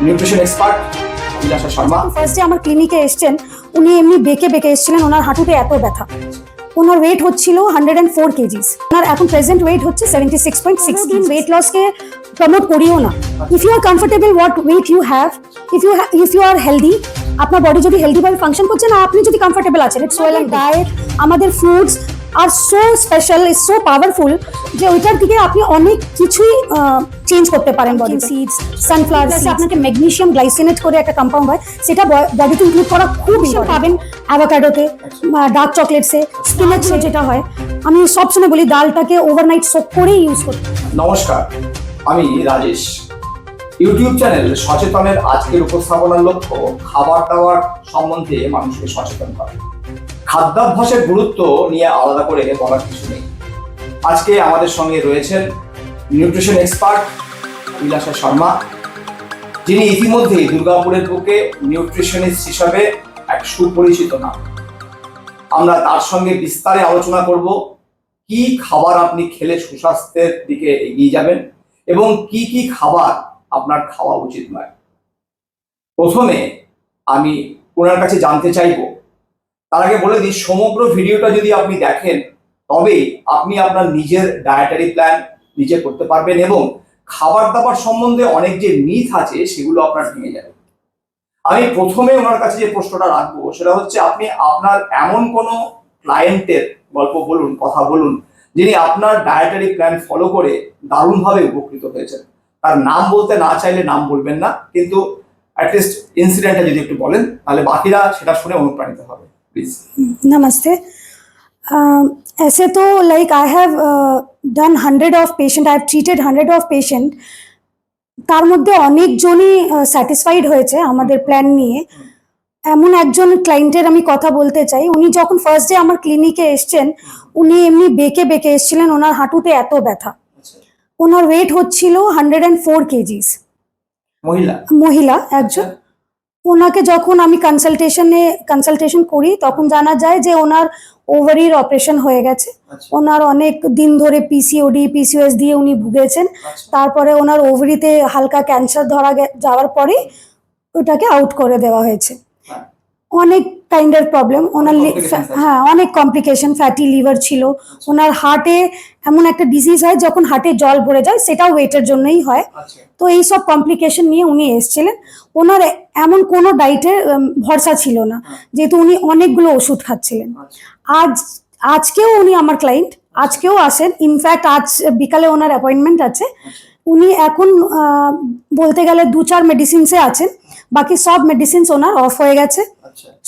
Nutrition expert Bilasa Sharma. First day আমার ক্লিনিকে এসেছেন, উনি এমনি বেঁকে এসেছিলেন, ওনার হাঁটুতে এত ব্যথা। ওনার ওয়েট হচ্ছিল 104 কেজিস, ওনার এখন প্রেজেন্ট ওয়েট হচ্ছে 76.6। দিন ওয়েট লসকে প্রমোট করিও না। If you are comfortable what weight you have, if you are healthy, আপনার বডি যদি হেলদিভাবে ফাংশন করছে না, আপনি যদি কমফোর্টেবল আছেন, ইটস ওয়েল অ্যান্ড ডায়েট। আমাদের foods are so special, is so powerful যে ওইটার দিকে আপনি অনেক কিছুই চেঞ্জ করতে পারেন। বডি সিডস, সানফ্লাওয়ার সিডস, আপনাকে ম্যাগনেসিয়াম গ্লাইসিনেট করে একটা কম্পাউন্ড হয়, সেটা বডিতে ইনক্লুড করা খুব বেশি পাবেন অ্যাভোকাডোতে, ডার্ক চকলেটসে, স্পিনাচে যেটা হয়। আমি সবসময় বলি ডালটাকে ওভারনাইট সোক করেই ইউজ করতে। নমস্কার, আমি রাজেশ। ইউটিউব চ্যানেল সচেতনের আজকের উপস্থাপনার লক্ষ্য খাবার দাবার সম্বন্ধে মানুষকে সচেতন করা। খাদ্যাভ্যাসের গুরুত্ব নিয়ে আলাদা করে বলার কিছু নেই। আজকে আমাদের সঙ্গে রয়েছেন নিউট্রিশন এক্সপার্ট বিলাসা শর্মা, যিনি ইতিমধ্যেই দুর্গাপুরের বুকে নিউট্রিশনিস্ট হিসাবে এক সুপরিচিত নাম। আমরা তার সঙ্গে বিস্তারে আলোচনা করব কি খাবার আপনি খেলে সুস্বাস্থ্যের দিকে এগিয়ে যাবেন এবং কি কি খাবার আপনার খাওয়া উচিত নয়। প্রথমে আমি ওনার কাছে জানতে চাইব, তার আগে বলে দিই, সমগ্র ভিডিওটা যদি আপনি দেখেন তবে আপনি আপনার নিজের ডায়েটারি প্ল্যান নিজে করতে পারবেন এবং খাবার দাবার সম্বন্ধে অনেক যে মিথ আছে সেগুলো আপনার ভেঙে যাবে। আমি প্রথমে ওনার কাছে যে প্রশ্নটা রাখবো সেটা হচ্ছে, আপনি আপনার এমন কোনো ক্লায়েন্টের গল্প বলুন, কথা বলুন, যিনি আপনার ডায়েটারি প্ল্যান ফলো করে দারুণভাবে উপকৃত হয়েছেন। তার নাম বলতে না চাইলে নাম বলবেন না, কিন্তু অ্যাটলিস্ট ইনসিডেন্টটা যদি একটু বলেন তাহলে বাকিরা সেটা শুনে অনুপ্রাণিত হবে। প্লিজ। नमस्ते। ऐसे तो like I have done 100 of patient, I have treated 100 of patient. তার মধ্যে অনেকজনই স্যাটিসফাইড হয়েছে আমাদের প্ল্যান নিয়ে। এমন একজন ক্লায়েন্টের আমি কথা বলতে চাই, উনি যখন ফার্স্ট ডে আমার ক্লিনিকে এসেছেন, উনি এমনি বেঁকে এসেছিলেন, ওনার হাঁটুতে এত ব্যথা। ওনার ওয়েট হচ্ছিল 104 কেজিস, মহিলা একজন। ওনাকে যখন আমি কনসালটেশন করি তখন জানা যায় যে ওনার ওভারির অপারেশন হয়ে গেছে। ওনার অনেক দিন ধরে পিসিওএস দিয়ে উনি ভুগেছেন। তারপরে ওনার ওভারিতে হালকা ক্যান্সার ধরা যাওয়ার পরে ওটাকে আউট করে দেওয়া হয়েছে। অনেক কাইন্ডের প্রবলেম ওনার, হ্যাঁ অনেক কমপ্লিকেশন, ফ্যাটি লিভার ছিল ওনার। হার্টে এমন একটা ডিজিজ হয় যখন হার্টে জল ভরে যায়, সেটাও ওয়েটের জন্যই হয়। তো এই সব কমপ্লিকেশন নিয়ে উনি এসেছিলেন। ওনার এমন কোনো ডায়েটের ভরসা ছিল না, যেহেতু উনি অনেকগুলো ওষুধ খাচ্ছিলেন। আজকেও উনি আমার ক্লায়েন্ট, আজকেও আসেন। ইনফ্যাক্ট আজ বিকালে ওনার অ্যাপয়েন্টমেন্ট আছে। উনি এখন বলতে গেলে 2-4 মেডিসিনসে আছেন, বাকি সব মেডিসিনস ওনার অফ হয়ে গেছে,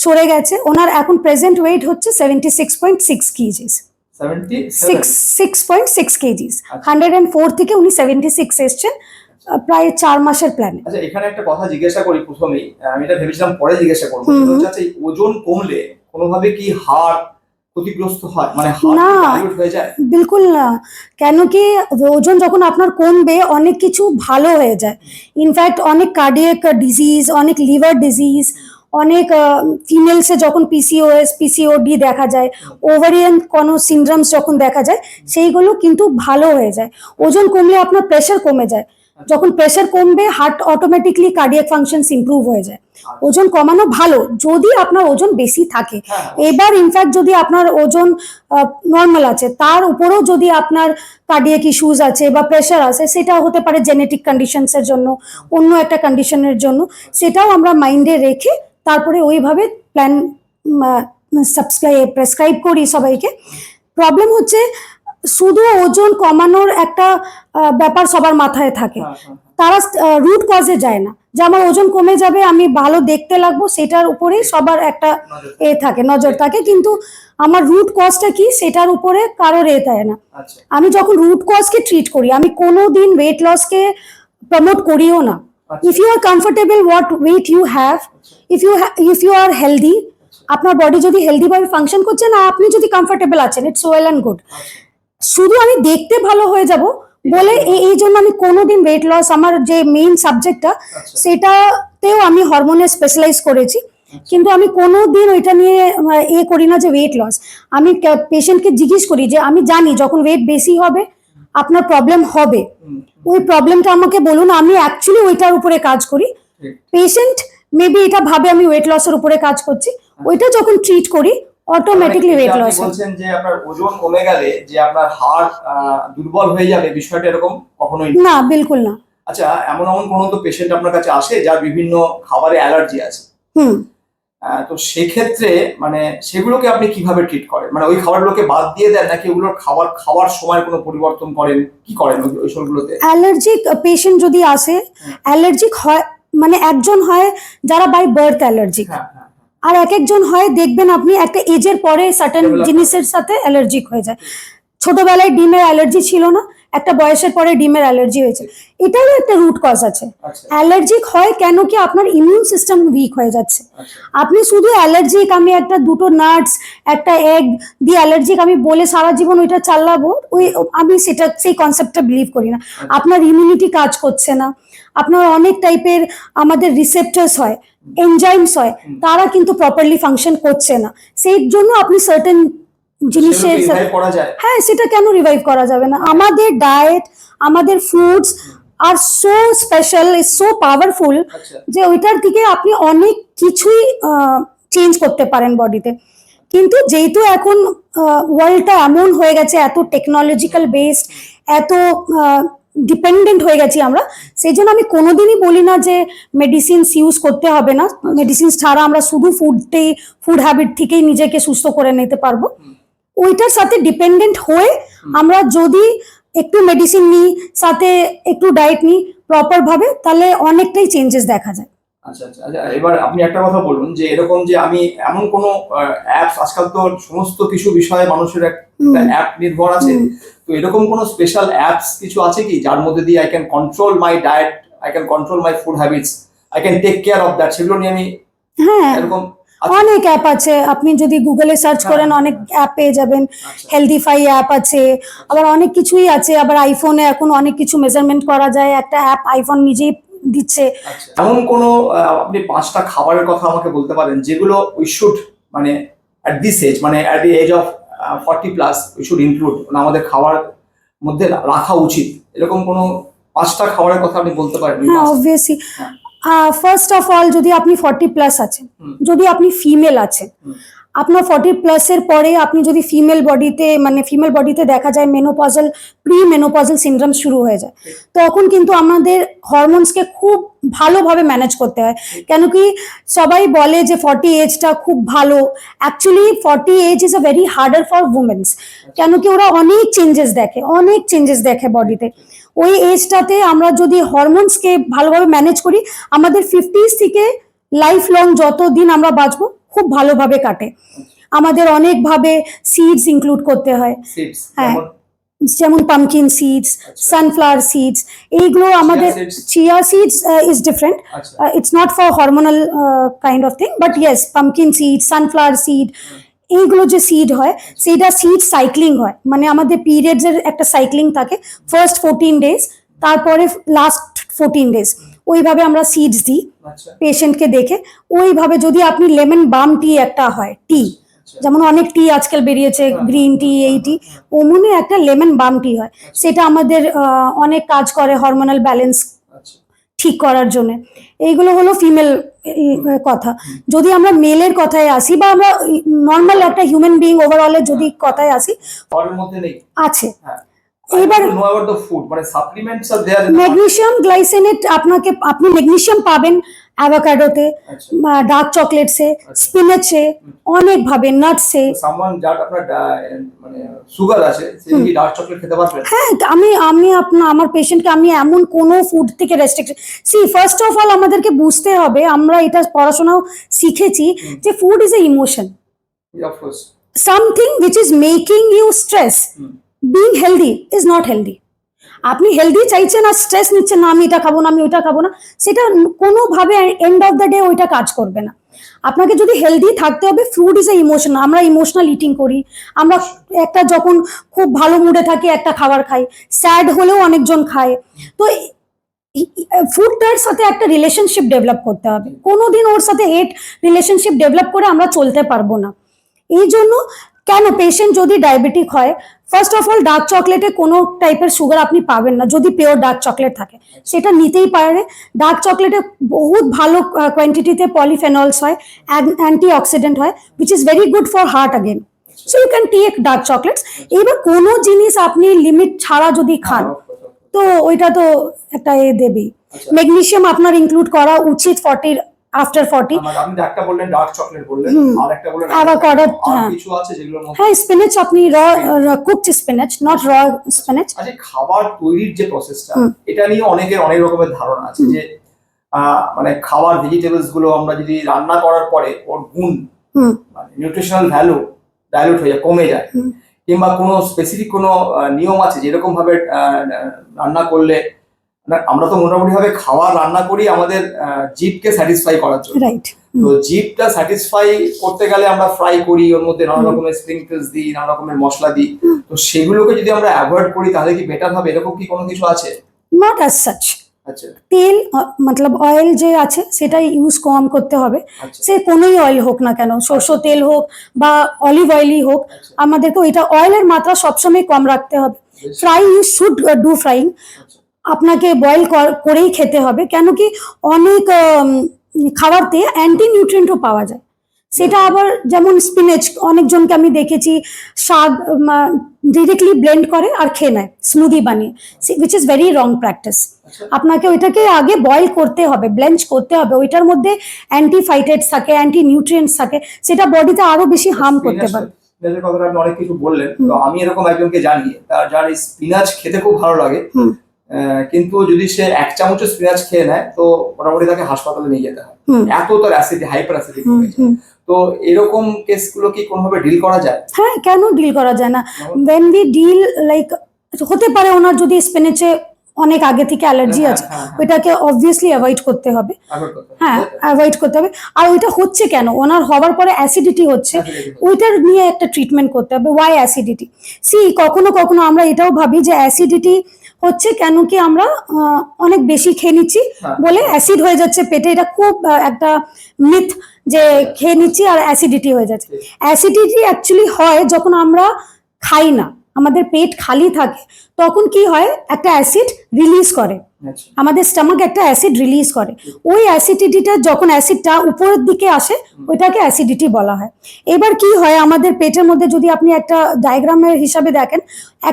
সরে গেছে। ওনার এখন প্রেজেন্ট ওয়েট হচ্ছে 76.6 কেজিস। 6.6 কেজিস, 104 থেকে উনি 76 এসছেন, প্রায় 4 মাসের প্ল্যান। আচ্ছা, এখানে একটা কথা জিজ্ঞাসা করি প্রথমেই, আমি এটা ভেবেছিলাম পরে জিজ্ঞাসা করবো। আচ্ছা, ওজন কমলে কোনোভাবে কি হাড় ক্ষতিগ্রস্ত হয়, মানে না হয়ে যায়? বিলকুল না। কেন কি, ওজন যখন আপনার কমবে অনেক কিছু ভালো হয়ে যায়। ইনফ্যাক্ট অনেক কার্ডিয়াক ডিজিজ, অনেক লিভার ডিজিজ, অনেক ফিমেলসে যখন পিসিওডি দেখা যায়, ওভারিয়ান কোনো সিনড্রোমস যখন দেখা যায়, সেইগুলো কিন্তু ভালো হয়ে যায়। ওজন কমলে আপনার প্রেশার কমে যায়। যখন প্রেশার কমবে, heart automatically cardiac functions improve হয়ে যায়। ওজন কমানো ভালো যদি আপনার ওজন বেশি থাকে। এবার ইনফ্যাক্ট যদি আপনার ওজন নর্মাল আছে, তার উপরেও যদি আপনার কার্ডিয়াক ইস্যুস আছে বা প্রেশার আছে, সেটা হতে পারে জেনেটিক কন্ডিশনসের জন্য, অন্য একটা কন্ডিশনের জন্য, সেটাও আমরা মাইন্ডে রেখে তারপরে ওইভাবে প্ল্যান প্রেসক্রাইব করি সবাইকে। প্রবলেম হচ্ছে শুধু ওজন কমানোর একটা ব্যাপার সবার মাথায় থাকে, তারা রুট কজে যায় না যে আমার ওজন কমে যাবে, আমি ভালো দেখতে লাগবো, সেটার উপরেই সবার একটা নজর থাকে। কিন্তু আমার রুট কজটা কি সেটার উপরে কারোর থাকে না। আমি যখন রুট কজকে ট্রিট করি, আমি কোনোদিন ওয়েট লসকে প্রমোট করিও না। If you are comfortable what weight you have, if you are healthy, আপনার বডি যদি হেলদিভাবে ফাংশন করছে না, আপনি যদি কমফোর্টেবল আছেন, ইটস ওয়েল অ্যান্ড গুড। শুধু আমি দেখতে ভালো হয়ে যাব বলে এই জন্য আমি কোনোদিন ওয়েট লস, আমার যে মেইন সাবজেক্টটা সেটাতেও আমি হরমোনে স্পেশালাইজ করেছি, কিন্তু আমি কোনোদিন ওইটা নিয়ে করি না যে ওয়েট লস। আমি পেশেন্টকে জিজ্ঞেস করি যে আমি জানি যখন ওয়েট বেশি হবে আপনার প্রবলেম হবে, ওই প্রবলেমটা আমাকে বলুন, আমি অ্যাকচুয়ালি ওইটার উপরে কাজ করি। পেশেন্ট মেবি এটা ভাবে আমি ওয়েট লসের উপরে কাজ করছি, ওইটা যখন ট্রিট করি অটোমেটিকলি মানে ওয়েট আপনি লস হয়। বলছেন যে আপনার ওজন কমে গেলে যে আপনার হাড় দুর্বল হয়ে যাবে, বিষয়টা এরকম কখনোই না। না, বিলকুল না। আচ্ছা, এমন এমন কোনো তো পেশেন্ট আপনার কাছে আসে যার বিভিন্ন খাবারে অ্যালার্জি আছে, হুম তো সেক্ষেত্রে মানে সেগুলোকে আপনি কিভাবে ট্রিট করেন? মানে ওই খাবারগুলোকে বাদ দিয়ে দেন নাকি ওগুলোর খাওয়ার সময় কোনো পরিবর্তন করেন, কি করেন ওই সবগুলোতে? অ্যালার্জিক পেশেন্ট যদি আসে, অ্যালার্জিক হয় মানে একজন হয় যারা বাই বার্থ অ্যালার্জিক, হ্যাঁ হ্যাঁ আর এক একজন হয় দেখবেন আপনি একটা এজের পরে সার্টেন Develop জিনিসের সাথে অ্যালার্জিক হয়ে যায়। ছোটবেলায় ডিমের অ্যালার্জি ছিল না, একটা বয়সের পরে ডিমের অ্যালার্জি হয়েছে, এটারও একটা রুট কজ আছে। আচ্ছা অ্যালার্জিক হয় কেন কি আপনার ইমিউন সিস্টেম উইক হয়ে যাচ্ছে। আচ্ছা আপনি শুধু অ্যালার্জিক আমি একটা দুটো নাটস একটা এগ দিয়ে অ্যালার্জিক আমি বলে সারা জীবন ওইটা চালাবো, আমি সেটা সেই কনসেপ্টটা বিলিভ করি না। আপনার ইমিউনিটি কাজ করছে না, আপনার অনেক টাইপের আমাদের রিসেপ্টরস হয়, এনজাইমস হয়, তারা কিন্তু প্রপারলি ফাংশন করছে না, সেই জন্য আপনি সার্টেন জিনিসের সেগুলোকে revive করা যায়? হ্যাঁ সেটা কেন রিভাইভ করা যাবে না। আমাদের ডায়েট, আমাদের foods are so special, is so powerful আচ্ছা যে ওইটার দিকে আপনি অনেক কিছুই চেঞ্জ করতে পারেন বডিতে। কিন্তু যেহেতু এখন ওয়ার্ল্ডটা এমন হয়ে গেছে, এত টেকনোলজিক্যাল বেসড, এত ডিপেন্ডেন্ট হয়ে গেছি আমরা, সেই জন্য আমি কোনোদিনই বলি না যে মেডিসিনস ইউজ করতে হবে না। মেডিসিনস ছাড়া আমরা শুধু ফুড হ্যাবিট থেকেই নিজেকে সুস্থ করে নিতে পারবো। ওইটার সাথে ডিপেন্ডেন্ট হয়ে আমরা যদি একটু মেডিসিন নিই, সাথে একটু ডায়েট নিই প্রপার ভাবে, তাহলে অনেকটাই চেঞ্জেস দেখা যায়। আচ্ছা আচ্ছা আচ্ছা, এবার আপনি একটা কথা বলুন যে এরকম যে আমি এমন কোনো অ্যাপস, আজকাল তো সমস্ত কিছু বিষয়ে মানুষের একটা অ্যাপ নির্ভর আছে, তো এরকম কোনো স্পেশাল অ্যাপস কিছু আছে কি যার মধ্যে দিয়ে I can control my diet, I can control my food habits, I can take care of that, সেগুলো নিয়ে আমি হ্যাঁ, এরকম অনেক অ্যাপ আছে, আপনি যদি গুগলে সার্চ করেন অনেক অ্যাপ পেয়ে যাবেন। হেলদিফাই অ্যাপ আছে, আবার অনেক কিছুই আছে। আবার আইফোনে এখন অনেক কিছু মেজারমেন্ট করা যায়, একটা অ্যাপ আইফোন নিজেই দিচ্ছে। আচ্ছা, এমন কোনো আপনি 5টা খাবারের কথা আমাকে বলতে পারেন যেগুলো উই শুড মানে অ্যাট দিস এজ, মানে at the age of 40+ we should include, মানে আমাদের খাওয়ার মধ্যে রাখা উচিত, এরকম কোনো 5টা খাবারের কথা আপনি বলতে পারেন? হ্যাঁ, অবভিয়াসলি। ফার্স্ট অফ অল, যদি আপনি 40+ আছেন, যদি আপনি ফিমেল আছেন, আপনার 40+ এর পরে আপনি যদি ফিমেল বডিতে দেখা যায় মেনোপজাল, প্রি মেনোপজাল সিনড্রোম শুরু হয়ে যায়, তখন কিন্তু আমাদের হরমোনসকে খুব ভালোভাবে ম্যানেজ করতে হয়। কেন কি সবাই বলে যে 40 এজটা খুব ভালো, actually 40 age is a very harder for womens. কেন কি ওরা অনেক চেঞ্জেস দেখে বডিতে। ওই এজটাতে আমরা যদি হরমোনসকে ভালোভাবে ম্যানেজ করি, আমাদের 50s থেকে লাইফ লং যতদিন আমরা বাঁচবো খুব ভালোভাবে কাটে। আমাদের অনেকভাবে সিডস ইনক্লুড করতে হয়, সিডস হ্যাঁ, যেমন পামকিন সিডস, সানফ্লাওয়ার সিডস, এইগুলো আমাদের। Chia seeds is different, it's not for hormonal kind of thing, but yes pumpkin seed, sunflower seed, এইগুলো যে সিড হয় সেইটা সিড সাইক্লিং হয়, মানে আমাদের পিরিয়ডস এর একটা সাইক্লিং থাকে, ফার্স্ট 14 ডেজ, তারপরে লাস্ট 14 ডেজ, ওইভাবে আমরা সিডস দিই পেশেন্টকে দেখে। ওইভাবে যদি আপনি লেমন বাম টি একটা হয় টি, যেমন অনেক টি আজকাল বেরিয়েছে, গ্রিন টি, এই টি, অমনি একটা লেমন বাম টি হয়, সেটা আমাদের অনেক কাজ করে হরমোনাল ব্যালেন্স ঠিক করার জন্য। এইগুলো হলো ফিমেল কথা। যদি আমরা মেলের কথায় আসি, বা আমরা নর্মাল একটা হিউম্যান বিইং ওভারঅলের যদি কথায় আসি, আছে। এবার ম্যাগনেসিয়াম গ্লাইসেনেট আপনি ম্যাগনেসিয়াম পাবেন অ্যাভোকাডোতে, ডার্ক চকলেটসে, স্পিনাচে, অনেক ভাবে নাটসে। হ্যাঁ, আমার পেশেন্টকে আমি এমন কোনো ফুড থেকে রেস্ট্রিকশন, ফার্স্ট অফ অল আমাদেরকে বুঝতে হবে, আমরা এটা পড়াশোনাও শিখেছি যে food is a emotion, something which is making you stress. Being healthy is not healthy. আপনি হেলদি চাইছেন আর স্ট্রেস নিচ্ছেন, না আমি এটা খাবো না, আমি ওইটা খাবো না, সেটা কোনোভাবে এন্ড অফ দ্য ডে ওইটা কাজ করবে না। আপনাকে যদি হেলদি থাকতে হবে, ফুড ইজ এ ইমোশন। আমরা ইমোশনাল ইটিং করি, আমরা একটা যখন খুব ভালো মুডে থাকি একটা খাবার খাই, স্যাড হলেও অনেকজন খায়। তো ফুডটার সাথে একটা রিলেশনশিপ ডেভেলপ করতে হবে, কোনোদিন ওর সাথে হেট রিলেশনশিপ ডেভেলপ করে আমরা চলতে পারবো না। এই জন্য কেন পেশেন্ট যদি ডায়াবেটিক হয়, ফার্স্ট অফ অল ডার্ক চকলেটে কোনো টাইপের সুগার আপনি পাবেন না যদি পিওর ডার্ক চকলেট থাকে, সেটা নিতেই পারে। ডার্ক চকলেটে বহুত ভালো কোয়ান্টিটিতে পলিফেনলস হয়, অ্যান্টি অক্সিডেন্ট হয়, which is very good for heart again. So you can take dark chocolates. এবার কোনো জিনিস আপনি লিমিট ছাড়া যদি খান তো ওইটা তো একটা দেবেই। ম্যাগনেসিয়াম আপনার ইনক্লুড করা উচিত 40 আফটার 40। আপনি একটা বললেন ডার্ক চকলেট বললেন, আর একটা বললেন অ্যাভোকাডো। আর কিছু আছে যেগুলোর মধ্যে? হ্যাঁ, স্পিনাচ আপনি কুকড স্পিনাচ, নট র স্পিনাচ। আচ্ছা, খাবার তৈরির যে প্রসেসটা, এটা নিয়ে অনেকের অনেক রকমের ধারণা আছে যে মানে খাবার ভেজিটেবলস গুলো আমরা যদি রান্না করার পরে ওর গুণ মানে নিউট্রিশনাল ভ্যালু ডাইলুট হয়ে যায়, কমে যায়, কিংবা কোনো স্পেসিফিক কোনো নিয়ম আছে যেরকম ভাবে রান্না করলে, আমরা তো মোটামুটি ভাবে খাবার রান্না করি আমাদের জিভকে স্যাটিসফাই করার জন্য। রাইট। তো জিভটা স্যাটিসফাই করতে গেলে আমরা ফ্রাই করি, ওর মধ্যে নানা রকমের স্প্রিংকলস দিই, নানা রকমের মশলা দিই। তো সেগুলোকে যদি আমরা অ্যাভয়েড করি তাহলে কি বেটার হবে? এরকম কি কোনো কিছু আছে? Not as such. আচ্ছা, তেল মতলব অয়েল যে আছে সেটাই ইউজ কম করতে হবে। আচ্ছা, সে কোনোই অয়েল হোক না কেন, সরষের তেল হোক বা অলিভ অয়েলই হোক, আমাদেরকে ওইটা অয়েলের মাত্রা সবসময় কম রাখতে হবে। Fry you should do frying, আপনাকে বয়েল করেই খেতে হবে। কেন কি অনেক খাবারতে অ্যান্টি নিউট্রিয়েন্টও পাওয়া যায়। সেটা আবার যেমন স্পিনেচ, অনেকজনকে আমি দেখেছি শাক ডিরেক্টলি ব্লেন্ড করে আর খেয়ে নেয় স্মুদি বানিয়ে, which is very wrong practice. আপনাকে ওইটাকে আগে বয়েল করতে হবে, ব্লেন্ড করতে হবে। ওইটার মধ্যে অ্যান্টিফাইটেটস থাকে, অ্যান্টি নিউট্রিয়েন্টস থাকে, সেটা বডিতে আরো বেশি হার্ম করতে পারে। স্পিনাচের কথাটা আপনি অনেক কিছু বললেন, তো আমি এরকম একজনকে জানি যার স্পিনাচ খেতে খুব ভালো লাগে, কিন্তু যদি সে 1 চামচ স্পিনাচ খেয়ে নেয় তো মোটামুটি তাকে হাসপাতালে নিয়ে যেতে হয়, এত তার অ্যাসিডি, হাইপার অ্যাসিডিক হয়ে যায়। তো এরকম কেসগুলো কি কোনোভাবে ডিল করা যায়? হ্যাঁ, কেন ডিল করা যায় না? when we deal লাইক, হতে পারে ওনার যদি স্পিনেচে অনেক আগে থেকে অ্যালার্জি আছে, ওইটাকে অবভিয়াসলি অ্যাভয়েড করতে হবে। হ্যাঁ, অ্যাভয়েড করতে হবে। আর ওইটা হচ্ছে কেন, ওনার হওয়ার পরে অ্যাসিডিটি হচ্ছে, ওইটার নিয়ে একটা ট্রিটমেন্ট করতে হবে। Y acidity? সি কখনো কখনো আমরা এটাও ভাবি যে অ্যাসিডিটি হচ্ছে কেন কি আমরা অনেক বেশি খেয়ে নিচ্ছি বলে অ্যাসিড হয়ে যাচ্ছে পেটে। এটা খুব একটা মিথ যে খেয়ে নিচ্ছি আর অ্যাসিডিটি হয়ে যাচ্ছে। অ্যাসিডিটি অ্যাকচুয়ালি হয় যখন আমরা খাই না, আমাদের পেট খালি থাকে, তখন কি হয় একটা অ্যাসিড রিলিজ করে, আমাদের স্টমাক একটা অ্যাসিড রিলিজ করে। ওই অ্যাসিডিটিটা যখন অ্যাসিডটা উপরের দিকে আসে ওইটাকে অ্যাসিডিটি বলা হয়। এবার কি হয় আমাদের পেটের মধ্যে, যদি আপনি একটা ডায়াগ্রামের হিসাবে দেখেন,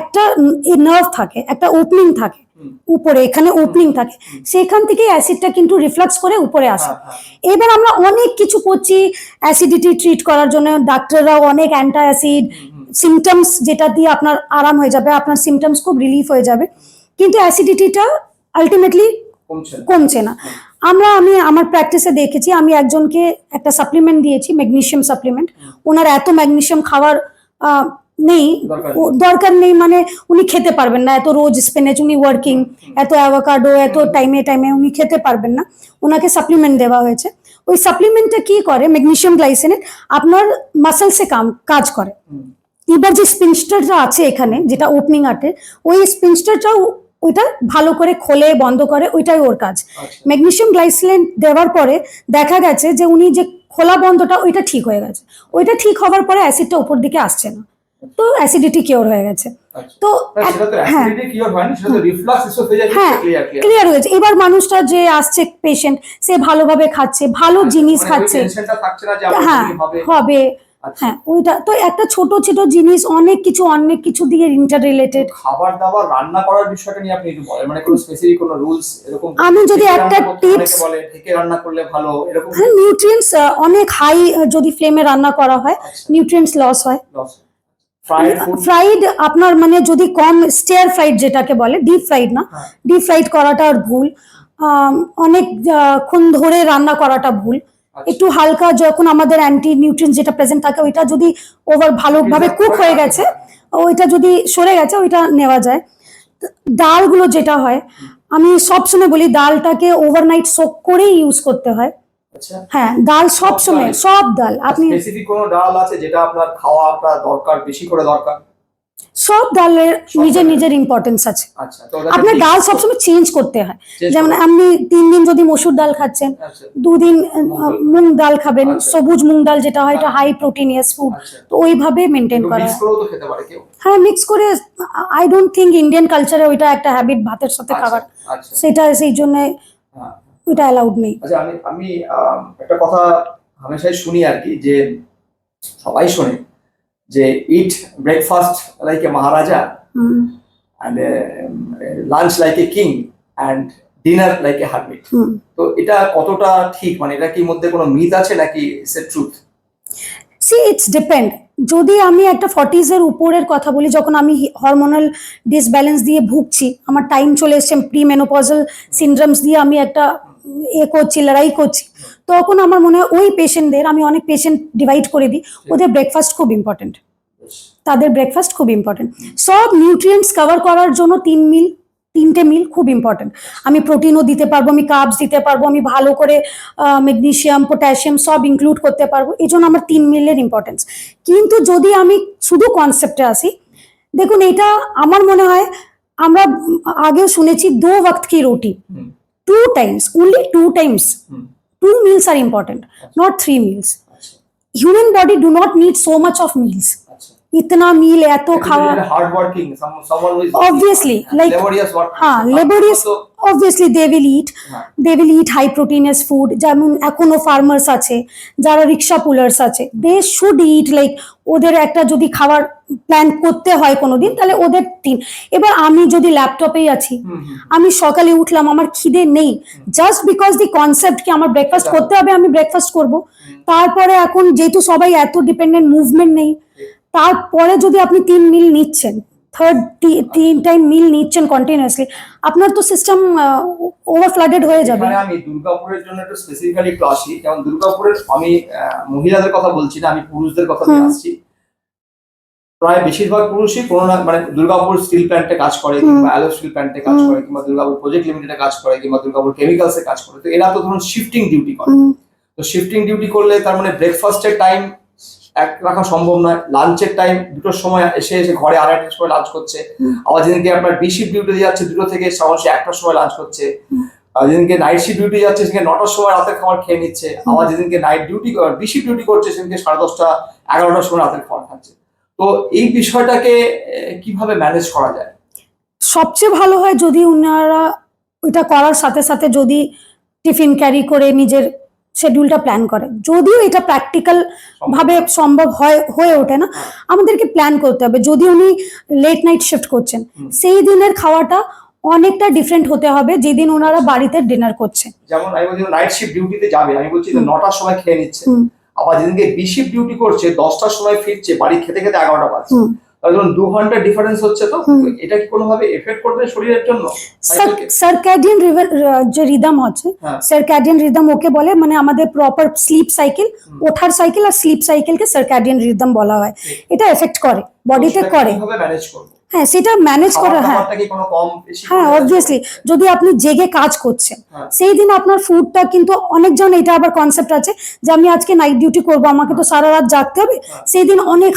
একটা নার্ভ থাকে, একটা ওপেনিং থাকে উপরে, এখানে ওপেনিং থাকে, সেখান থেকে অ্যাসিডটা কিন্তু রিফ্লাক্স করে উপরে আসে। এবার আমরা অনেক কিছু করছি অ্যাসিডিটি ট্রিট করার জন্য, ডাক্তাররাও অনেক অ্যান্টা অ্যাসিড, সিমটমস যেটা দিয়ে আপনার আরাম হয়ে যাবে, আপনার সিমটমস খুব রিলিফ হয়ে যাবে, কিন্তু অ্যাসিডিটিটা আলটিমেটলি কমছে না। আমি আমার প্র্যাকটিসে দেখেছি, আমি একজনকে একটা সাপ্লিমেন্ট দিয়েছি, ম্যাগনেসিয়াম সাপ্লিমেন্ট। ওনার এত ম্যাগনেসিয়াম খাওয়ার নেই, দরকার নেই, মানে উনি খেতে পারবেন না এত রোজ স্পিনাচ, উনি ওয়ার্কিং, এত অ্যাভোকাডো এত টাইমে টাইমে উনি খেতে পারবেন না, ওনাকে সাপ্লিমেন্ট দেওয়া হয়েছে। ওই সাপ্লিমেন্টটা কি করে, ম্যাগনেসিয়াম গ্লাইসিনেট আপনার মাসেলসে কাজ করে। এবার যে স্পিনস্টারটা আছে এখানে, যেটা ওপেনিং আটে, ওই স্পিনস্টারটাও ওইটা ভালো করে খোলে বন্ধ করে, ওইটাই ওর কাজ। ম্যাগনেসিয়াম গ্লাইসিনেট দেওয়ার পরে দেখা গেছে যে উনি যে খোলা বন্ধটা ওইটা ঠিক হয়ে গেছে। ওইটা ঠিক হওয়ার পরে অ্যাসিডটা উপর দিকে আসছে না, তো অ্যাসিডিটি কিওর হয়ে গেছে। তো হ্যাঁ, ক্লিয়ার হয়েছে। এবার মানুষটা যে আসছে পেশেন্ট, সে ভালোভাবে খাচ্ছে, ভালো জিনিস খাচ্ছে, হ্যাঁ হবে। হ্যাঁ, ওইটা তো একটা ছোট ছোট জিনিস, অনেক কিছু দিয়ে ইন্টার রিলেটেড। খাবার দাবার রান্না করার বিষয়টা নিয়ে আপনি একটু বলেন, মানে কোনো স্পেসিফিক কোনো রুলস এরকম? আমি যদি একটা টিপস বলে ঢেকে রান্না করলে ভালো, এরকম? হ্যাঁ, নিউট্রিয়েন্টস অনেক হাই যদি ফ্লেমে রান্না করা হয়, নিউট্রিয়েন্টস লস হয়। ফ্রাইড আপনার মানে যদি কম, স্টিয়ার ফ্রাইড যেটাকে বলে, ডিপ ফ্রাইড না, ডিপ ফ্রাইড করাটা ভুল। অনেকক্ষণ ধরে রান্না করাটা ভুল। একটু হালকা, যখন আমাদের অ্যান্টি নিউট্রিয়েন্টস যেটা প্রেজেন্ট থাকে ওইটা যদি ওভার ভালোভাবে কুক হয়ে গেছে, ওইটা যদি সরে গেছে, ওইটা নেওয়া যায়। ডালগুলো যেটা হয়, আমি সবসময় বলি ডালটাকে ওভারনাইট সোক করেই ইউজ করতে হয়। হ্যাঁ, ডাল সবসময়, সব ডাল। আপনি স্পেসিফিক কোনো ডাল আছে যেটা আপনার খাওয়াটা দরকার, বেশি করে দরকার? সব ডালের নিজের ডালের? নিজের ইম্পর্টেন্স আছে। আচ্ছা, তো ওটাকে আপনার mix ডাল করে- সবসময় চেঞ্জ করতে হয়। change যেমন করে- আপনি 3 দিন যদি মসুর ডাল খাচ্ছেন, আচ্ছা, 2 দিন ডাল। মুগ ডাল খাবেন, আচ্ছা। সবুজ মুগ ডাল যেটা হয় এটা হ্যাঁ। হাই প্রোটিনিয়াস ফুড, আচ্ছা, তো ওইভাবে মেনটেন করা মিক্স হয়। করেও তো খেতে পারে কেউ। হ্যাঁ, মিক্স করে। আই ডোন্ট থিঙ্ক ইন্ডিয়ান কালচারে ওইটা একটা হ্যাবিট ভাতের সাথে আচ্ছা, খাবার, আচ্ছা, সেটা সেই জন্য হ্যাঁ। ওইটা অ্যালাউড নেই। আচ্ছা, আমি আমি একটা কথা হামেশাই শুনি আর কি, যে সবাই শোনে যে eat breakfast like a maharaja hmm, and lunch like a king and dinner like a hermit. Hmm. তো এটা কতটা ঠিক, মানে এটা কি মধ্যে কোনো মিথ আছে নাকি it's a truth? See it's depend. যদি আমি একটা 40s এর উপরের কথা বলি, যখন আমি হরমোনাল ডিসব্যালেন্স দিয়ে ভুগছি, আমার টাইম চলে এসছে, প্রি মেনোপজাল সিনড্রোমস দিয়ে আমি একটা করছি, লড়াই করছি, তখন আমার মনে হয় ওই পেশেন্টদের, আমি অনেক পেশেন্ট ডিভাইড করে দিই, ওদের ব্রেকফাস্ট খুব ইম্পর্টেন্ট। তাদের ব্রেকফাস্ট খুব ইম্পর্টেন্ট। সব নিউট্রিয়েন্টস কভার করার জন্য 3টে মিল খুব ইম্পর্টেন্ট। আমি প্রোটিনও দিতে পারবো, আমি কার্বস দিতে পারবো, আমি ভালো করে ম্যাগনেসিয়াম, পটাশিয়াম সব ইনক্লুড করতে পারবো, এই জন্য আমার 3 মিলের ইম্পর্টেন্স। কিন্তু যদি আমি শুধু কনসেপ্টে আসি, দেখুন এটা আমার মনে হয়, আমরা আগেও শুনেছি 2 ওয়াক্ত কি রুটি, 2 Times, only 2 Times, 2 meals are important, not 3 meals. আচ্ছা, Human body do not need so much of meals. আচ্ছা। इतना मील এত খাওয়া, hard working someone who is obviously, like laborious work, laborious, obviously they will eat, হ্যাঁ। they will eat high proteinous food. যেমন এখনো farmers আছে, যারা রিক্সা পুলার্স আছে, they should eat like, ওদের একটা যদি খাবার প্ল্যান করতে হয় কোনোদিন, তাহলে ওদের 3। এবার আমি যদি ল্যাপটপেই আছি, আমি সকালে উঠলাম, আমার খিদে নেই, জাস্ট বিকজ দি কনসেপ্ট কি আমার ব্রেকফাস্ট করতে হবে, আমি ব্রেকফাস্ট করব। তারপরে এখন যেহেতু সবাই এত ডিপেন্ডেন্ট, মুভমেন্ট নেই, তারপরে যদি আপনি 3 মিল নিচ্ছেন, 3 টাইম মিল নিচ্ছেন কন্টিনিউয়াসলি, আপনার তো সিস্টেম ওভার ফ্লাডেড হয়ে যাবে। এখানে আমি দুর্গাপুরের জন্য একটু স্পেসিফিক্যালি একটু আসি। যেমন দুর্গাপুরের, আমি মহিলাদের কথা বলছি না, আমি পুরুষদের কথা নিয়ে আসছি। প্রায় বেশিরভাগ পুরুষই কোনো না, মানে দুর্গাপুর স্টিল প্ল্যান্টে কাজ করে, কিংবা অ্যালো স্টিল প্ল্যান্টে কাজ করে, কিংবা দুর্গাপুর প্রজেক্ট লিমিটেডে কাজ করে, কিংবা দুর্গাপুর কেমিক্যালসে কাজ করে। তো এরা তো ধরুন শিফটিং ডিউটি করে। তো শিফটিং ডিউটি করলে তার মানে ব্রেকফাস্টের টাইম এক রাখা সম্ভব নয়, লাঞ্চের টাইম 2টোর সময় এসে ঘরে 2:30টার সময় লাঞ্চ করছে। আবার যেদিনকে আপনার বিশিফট ডিউটি যাচ্ছে 2টো থেকে সে 1টার সময় লাঞ্চ করছে। আর যেদিনকে নাইট শিফট ডিউটি যাচ্ছে সেদিনকে 9টার সময় রাতের খাবার খেয়ে নিচ্ছে। আবার যেদিনকে নাইট ডিউটি বিশিফট ডিউটি করছে সেদিনকে 10:30টা 11টার সময় রাতের খাবার খাচ্ছে। তো এই বিষয়টাকে কিভাবে ম্যানেজ করা যায়? সবচেয়ে ভালো হয় যদি ওনারা ওইটা করার সাথে সাথে যদি টিফিন ক্যারি করে নিজের শিডিউলটা প্ল্যান করে। যদিও এটা প্র্যাকটিক্যাল ভাবে সম্ভব হয়ে ওঠে না, আমাদেরকে প্ল্যান করতে হবে। যদি উনি লেট নাইট শিফট করছেন, সেই দিনের খাওয়াটা অনেকটা ডিফারেন্ট হতে হবে যেদিন ওনারা বাড়িতে ডিনার করছে। যেমন আমি বলছি নাইট শিফট ডিউটিতে যাবে, আমি বলছি 9টার সময় খেয়ে নিচ্ছে। আবার যেদিনকে বিশিফট ডিউটি করছে 10টার সময় ফিরছে, বাড়ি খেতে খেতে 11টা বাজছে। তাহলে ধরুন 2 ঘন্টা ডিফারেন্স হচ্ছে। তো এটা কি কোনোভাবে এফেক্ট করবে শরীরের জন্য? সার্কাডিয়ান যে রিদম আছে, সার্কাডিয়ান রিদম ওকে বলে, মানে আমাদের প্রপার স্লিপ সাইকেল, ওঠার সাইকেল আর স্লিপ সাইকেলকে সার্কাডিয়ান রিদম বলা হয়। এটা এফেক্ট করে, বডিতে করে। কিভাবে ম্যানেজ করব? হ্যাঁ, সেটা ম্যানেজ করা। হ্যাঁ, হ্যাঁ, অবভিয়াসলি যদি আপনি জেগে কাজ করছেন, সেই দিন আপনার ফুডটা কিন্তু, অনেকজন এটা আবার কনসেপ্ট আছে যে আমি আজকে নাইট ডিউটি করবো, আমাকে তো সারা রাত জাগতে হবে, সেই দিন অনেক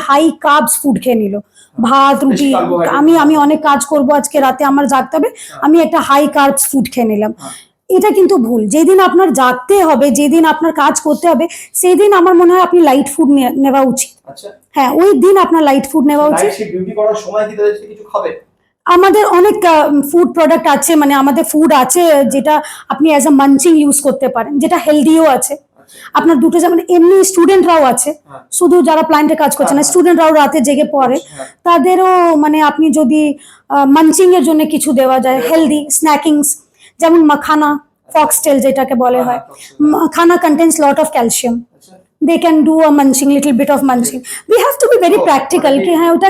হাই কার্বস ফুড খেয়ে নিল, ভাত রুটি। আমি অনেক কাজ করব আজকে রাতে, আমার জাগতে হবে, আমি একটা হাই কার্বস ফুড খেয়ে নিলাম। এটা কিন্তু ভুল। যেদিন আপনার জাগতে হবে, যেদিন আপনার কাজ করতে হবে, সেই দিন আমার মনে হয় আপনি লাইট ফুড নেওয়া উচিত। হ্যাঁ, ওই দিন আপনার লাইট ফুড নেওয়া উচিত। আমাদের অনেক ফুড প্রোডাক্ট আছে, মানে আমাদের ফুড আছে যেটা আপনি অ্যাজ আ মাঞ্চিং ইউজ করতে পারেন, যেটা হেলদিও আছে। আপনার দুটো, যেমন এমনি স্টুডেন্টরাও আছে, শুধু যারা প্ল্যান্টে কাজ করছে না, স্টুডেন্টরাও রাতে জেগে পড়ে, তাদেরও মানে আপনি যদি মাঞ্চিং এর জন্য কিছু দেওয়া যায়, হেলদি স্ন্যাকিংস, যেমন মাখানা, ফক্সটেল যেটাকে বলে হয়, makhana contains lot of calcium. They can do a munching, little bit of munching. We have to be very practical ki ha ota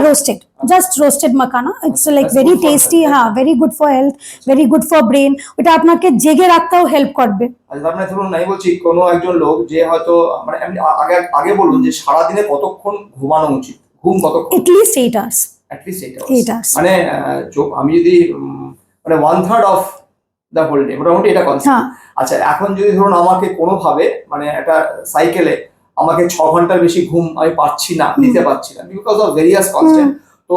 roasted, just roasted makhana. It's like very tasty, very good for health, very good for brain. Ota apnake jege রাখতেও help করবে। আচ্ছা, আপনি ধরুন আমি বলছি কোনো একজন লোক যে হয়তো, মানে আমি আগে বলুন যে সারা দিনে কতক্ষণ ঘুমানো উচিত, ঘুম কতক্ষণ? at least 8 hours. মানে আমি যদি মানে 1/3 অফ দা হোল ডে, মোটামুটি এটা কনসেপ্ট। আচ্ছা, এখন যদি ধরুন আমাকে কোনোভাবে মানে একটা সাইকেলে আমাকে 6 ঘন্টার বেশি ঘুম আমি পাচ্ছি না, নিতে পারছি না, বিকজ অফ ভেরিয়াস কনস্টেন্ট। তো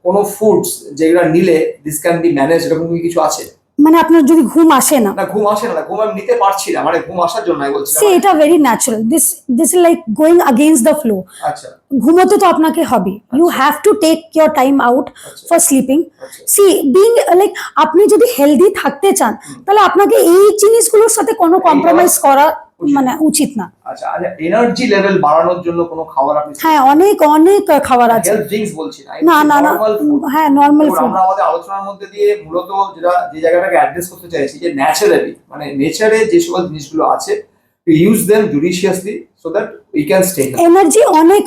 কোনো ফুডস যেগুলো নিলে দিস ক্যান বি ম্যানেজ, এরকম কি কিছু আছে? মানে আপনার যদি ঘুম আসে না, না ঘুম আসে না, ঘুম আমি নিতে পারছি না, মানে ঘুম আসার জন্য আমি বলছি। সে এটা very natural, this is like going against the flow. আচ্ছা ঘুমোতে তো আপনাকে হবে, you have to take your time out আচ্ছা ফর স্লিপিং। আচ্ছা সি বিং লাইক আপনি যদি হেলদি থাকতে চান তাহলে আপনাকে এই জিনিসগুলোর সাথে কোনো কম্প্রোমাইজ করা মানে উচিত না। আচ্ছা। এনার্জি লেভেল বাড়ানোর জন্য কোনো খাবার আপনি? হ্যাঁ, অনেক অনেক খাবার আছে। হেলথ ড্রিঙ্কস বলছি না, না না না, নরমাল ফুড। হ্যাঁ নর্মাল ফুড। আমরা আমাদের আলোচনার মধ্যে দিয়ে মূলত যে জায়গাটাকে অ্যাড্রেস করতে চাইছি যে ন্যাচারালি, মানে নেচারে যে সকল জিনিসগুলো আছে, to use them judiciously so that we can stay. Energy অনেক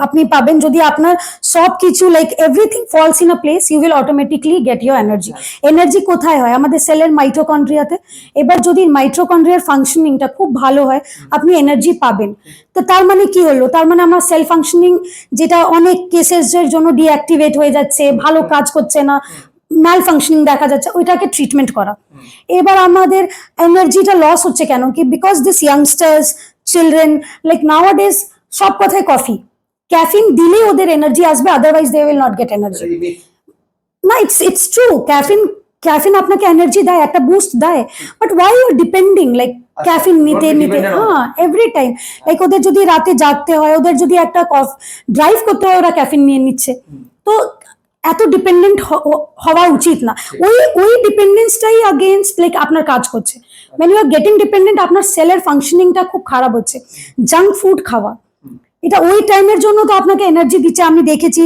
আপনি পাবেন যদি আপনার সব কিছু like everything falls in a place, you will automatically get your energy. Energy কোথায় হয়? আমাদের সেলের মাইটোকন্ড্রিয়াতে। এবার যদি মাইটোকন্ড্রিয়ার ফাংশনিংটা খুব ভালো হয় আপনি এনার্জি পাবেন। তো তার মানে কি হলো? তার মানে আমার সেল ফাংশনিং যেটা অনেক কেসেসের জন্য ডিঅ্যাক্টিভেট হয়ে যাচ্ছে, ভালো কাজ করছে না, ম্যাল ফাংশনিং দেখা যাচ্ছে, ওইটাকে ট্রিটমেন্ট করা। এবার আমাদের এনার্জিটা লস হচ্ছে কেন? কি because this youngsters, children, like nowadays সব কথায় কফি, ক্যাফিন দিলেই ওদের এনার্জি আসবে, otherwise they will not get energy. না, ইটস ট্রু। ক্যাফিন আপনাকে এনার্জি দেয়, একটা বুস্ট দেয়, but why you depending like caffeine নিতে নিতে? হ্যাঁ, এভরি টাইম লাইক ওদের যদি রাতে জাগতে হয়, ওদের যদি একটা ড্রাইভ করতে হয়, ওরা ক্যাফিন নিয়ে নিচ্ছে। তো এত ডিপেন্ডেন্ট হওয়া উচিত না। ওই ডিপেন্ডেন্সটাই अगेंस्ट লাইক আপনার কাজ করছে। when you are getting dependent আপনার সেলের ফাংশনিংটা খুব খারাপ হচ্ছে। জাঙ্ক ফুড খাওয়া, এটা ওই টাইমের জন্য তো আপনাকে এনার্জি দিচ্ছে। আমি দেখেছি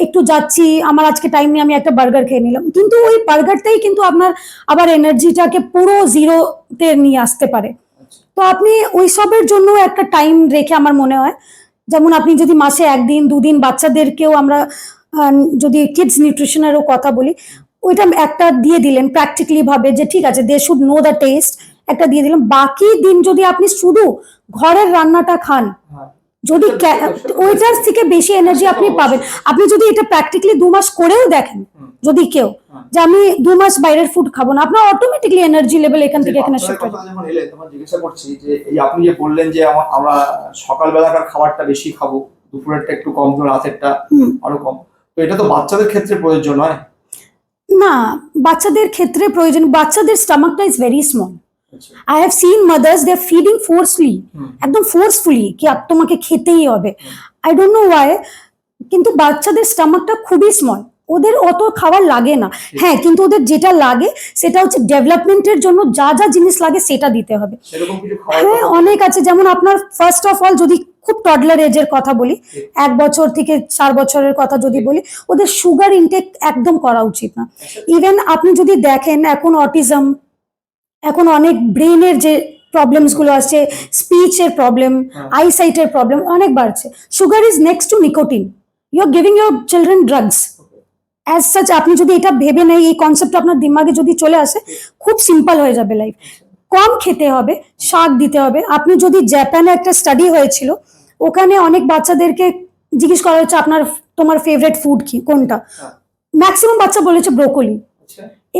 একটু যাচ্ছি, আমার আজকে টাইম নেই, আমি একটা বার্গার খেয়ে নিলাম, কিন্তু ওই বার্গারটাই কিন্তু আপনার আবার এনার্জিটাকে পুরো জিরোতে নিয়ে আসতে পারে। তো আপনি ওই সবের জন্য একটা টাইম রেখে, আমার মনে হয় যেমন আপনি যদি মাসে 1 দিন 2 দিন বাচ্চাদেরকেও আমরা যদি কিডস নিউট্রিশনেরও কথা বলি, ওইটা একটা দিয়ে দিলেন প্র্যাকটিক্যালি ভাবে যে ঠিক আছে, they should know the taste, একটা দিয়ে দিলাম। বাকি দিন যদি আপনি শুধু ঘরের রান্নাটা খান, যদি ওইটার থেকে বেশি এনার্জি আপনি পাবেন। আপনি যদি এটা প্র্যাকটিক্যালি 2 মাস করেও দেখেন, যদি কেউ যে আমি 2 মাস বাইরের ফুড খাবো না, আপনার অটোমেটিকলি এনার্জি লেভেল এখান থেকে এখানে শিফট হয়ে যাবে। যখন এলে তখন জিজ্ঞাসা করছি যে এই আপনি যে বললেন যে আমরা সকালবেলাকার খাবারটা বেশি খাবো, দুপুরেরটা একটু কম, রাতেরটা আরো কম, তো এটা তো বাচ্চাদের ক্ষেত্রে প্রয়োজন হয় না? বাচ্চাদের ক্ষেত্রে প্রয়োজন, বাচ্চাদের স্টমাকটা is very small. I have seen mothers, they are feeding forcefully, একদম ফোর্সফুলি কি তোমাকে খেতেই হবে। I don't know why, কিন্তু বাচ্চাদের স্টমাকটা খুবই স্মল, ওদের অত খাবার লাগে না। হ্যাঁ, কিন্তু ওদের যেটা লাগে সেটা হচ্ছে ডেভেলপমেন্টের জন্য যা যা জিনিস লাগে সেটা দিতে হবে। হ্যাঁ, অনেক আছে। যেমন আপনার ফার্স্ট অফ অল যদি খুব টডলার এজের কথা বলি, 1 বছর থেকে 4 বছরের কথা যদি বলি, ওদের সুগার ইনটেক একদম করা উচিত না। ইভেন আপনি যদি দেখেন এখন অটিজম, এখন অনেক ব্রেনের যে প্রবলেমস গুলো আসছে, স্পিচের প্রবলেম, আইসাইটের প্রবলেম অনেক বাড়ছে। Sugar is next to nicotine, you are giving your children drugs as such. আপনি যদি এটা ভেবে নেই, এই কনসেপ্ট আপনার দিমাগে যদি চলে আসে, খুব সিম্পল হয়ে যাবে লাইফ। কম খেতে হবে, শাক দিতে হবে। আপনি যদি জাপানে একটা স্টাডি হয়েছিল, ওখানে অনেক বাচ্চাদেরকে জিজ্ঞেস করা হচ্ছে তোমার ফেভারিট ফুড কি, কোনটা? ম্যাক্সিমাম বাচ্চা বলেছে ব্রোকলি।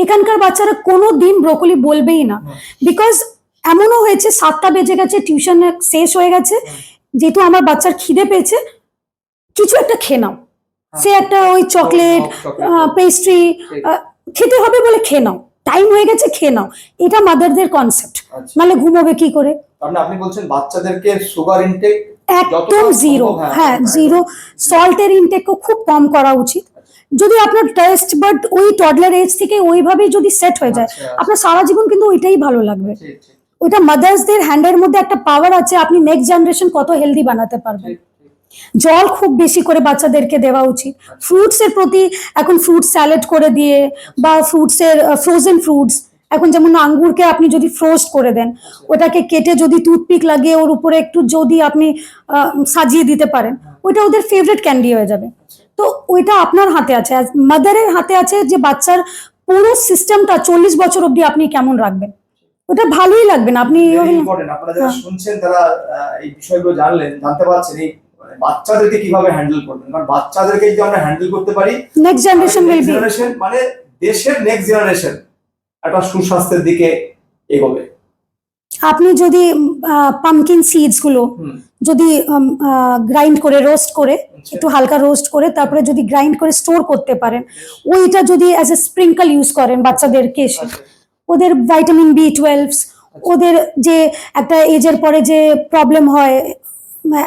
এখানকার বাচ্চারা কোনো দিন ব্রোকলি বলবেই না, বিকজ এমনও হয়েছে 7টা বেজে গেছে, টিউশন শেষ হয়ে গেছে, যেহেতু আমার বাচ্চার খিদে পেয়েছে, কিছু একটা খেয়ে নাও, সে একটা ওই চকলেট পেস্ট্রি খেতে হবে বলে খেয়ে নাও, টাইম হয়ে গেছে খেয়ে নাও। এটা মাদারদের কনসেপ্ট, নাহলে ঘুমোবে কি করে? আপনি বলছেন বাচ্চাদেরকে সুগার ইনটেক একদম জিরো, হ্যাঁ জিরো। সল্টের ইনটেকও খুব কম করা উচিত। যদি আপনার টেস্ট বাট ওই টডলার এজ থেকে ওইভাবে যদি সেট হয়ে যায়, আপনার সারা জীবন কিন্তু ওইটাই ভালো লাগবে। ওইটা মাদার্সদের হ্যান্ডের মধ্যে একটা পাওয়ার আছে, আপনি নেক্সট জেনারেশন কত হেলদি বানাতে পারবেন। জল খুব বেশি করে বাচ্চাদেরকে দেওয়া উচিত। ফ্রুটস এর প্রতি এখন ফ্রুট স্যালাড করে দিয়ে, বা ফ্রুটস এর ফ্রোজেন ফ্রুটস, এখন যেমন আঙ্গুরকে আপনি যদি ফ্রোস্ট করে দেন, ওটাকে কেটে যদি টুথপিক লাগিয়ে ওর উপরে একটু যদি আপনি সাজিয়ে দিতে পারেন, ওইটা ওদের ফেভারিট ক্যান্ডি হয়ে যাবে। তো ওইটা আপনার হাতে আছে, মাদারের হাতে আছে যে বাচ্চার পুরো সিস্টেমটা 40 বছর অবধি আপনি কেমন রাখবেন। ওটা ভালোই লাগবে না। আপনি আপনারা যারা শুনছেন তারা এই বিষয়গুলো জানতে পারছেন, এই বাচ্চাদেরকে কিভাবে হ্যান্ডেল করবেন, কারণ বাচ্চাদেরকে যদি আমরা হ্যান্ডেল করতে পারি, নেক্সট জেনারেশন মানে দেশের নেক্সট জেনারেশন একটা সুস্বাস্থ্যের দিকে এগোবে। আপনি যদি পামকিন সিডস গুলো হুম, যদি গ্রাইন্ড করে রোস্ট করে আচ্ছা। একটু হালকা রোস্ট করে তারপরে যদি গ্রাইন্ড করে স্টোর করতে পারেন, ওইটা যদি অ্যাজ এ স্প্রিঙ্কল ইউজ করেন বাচ্চাদের কেশে, আচ্ছা, ওদের ভিটামিন B12, ওদের যে একটা এজের পরে যে প্রবলেম হয়,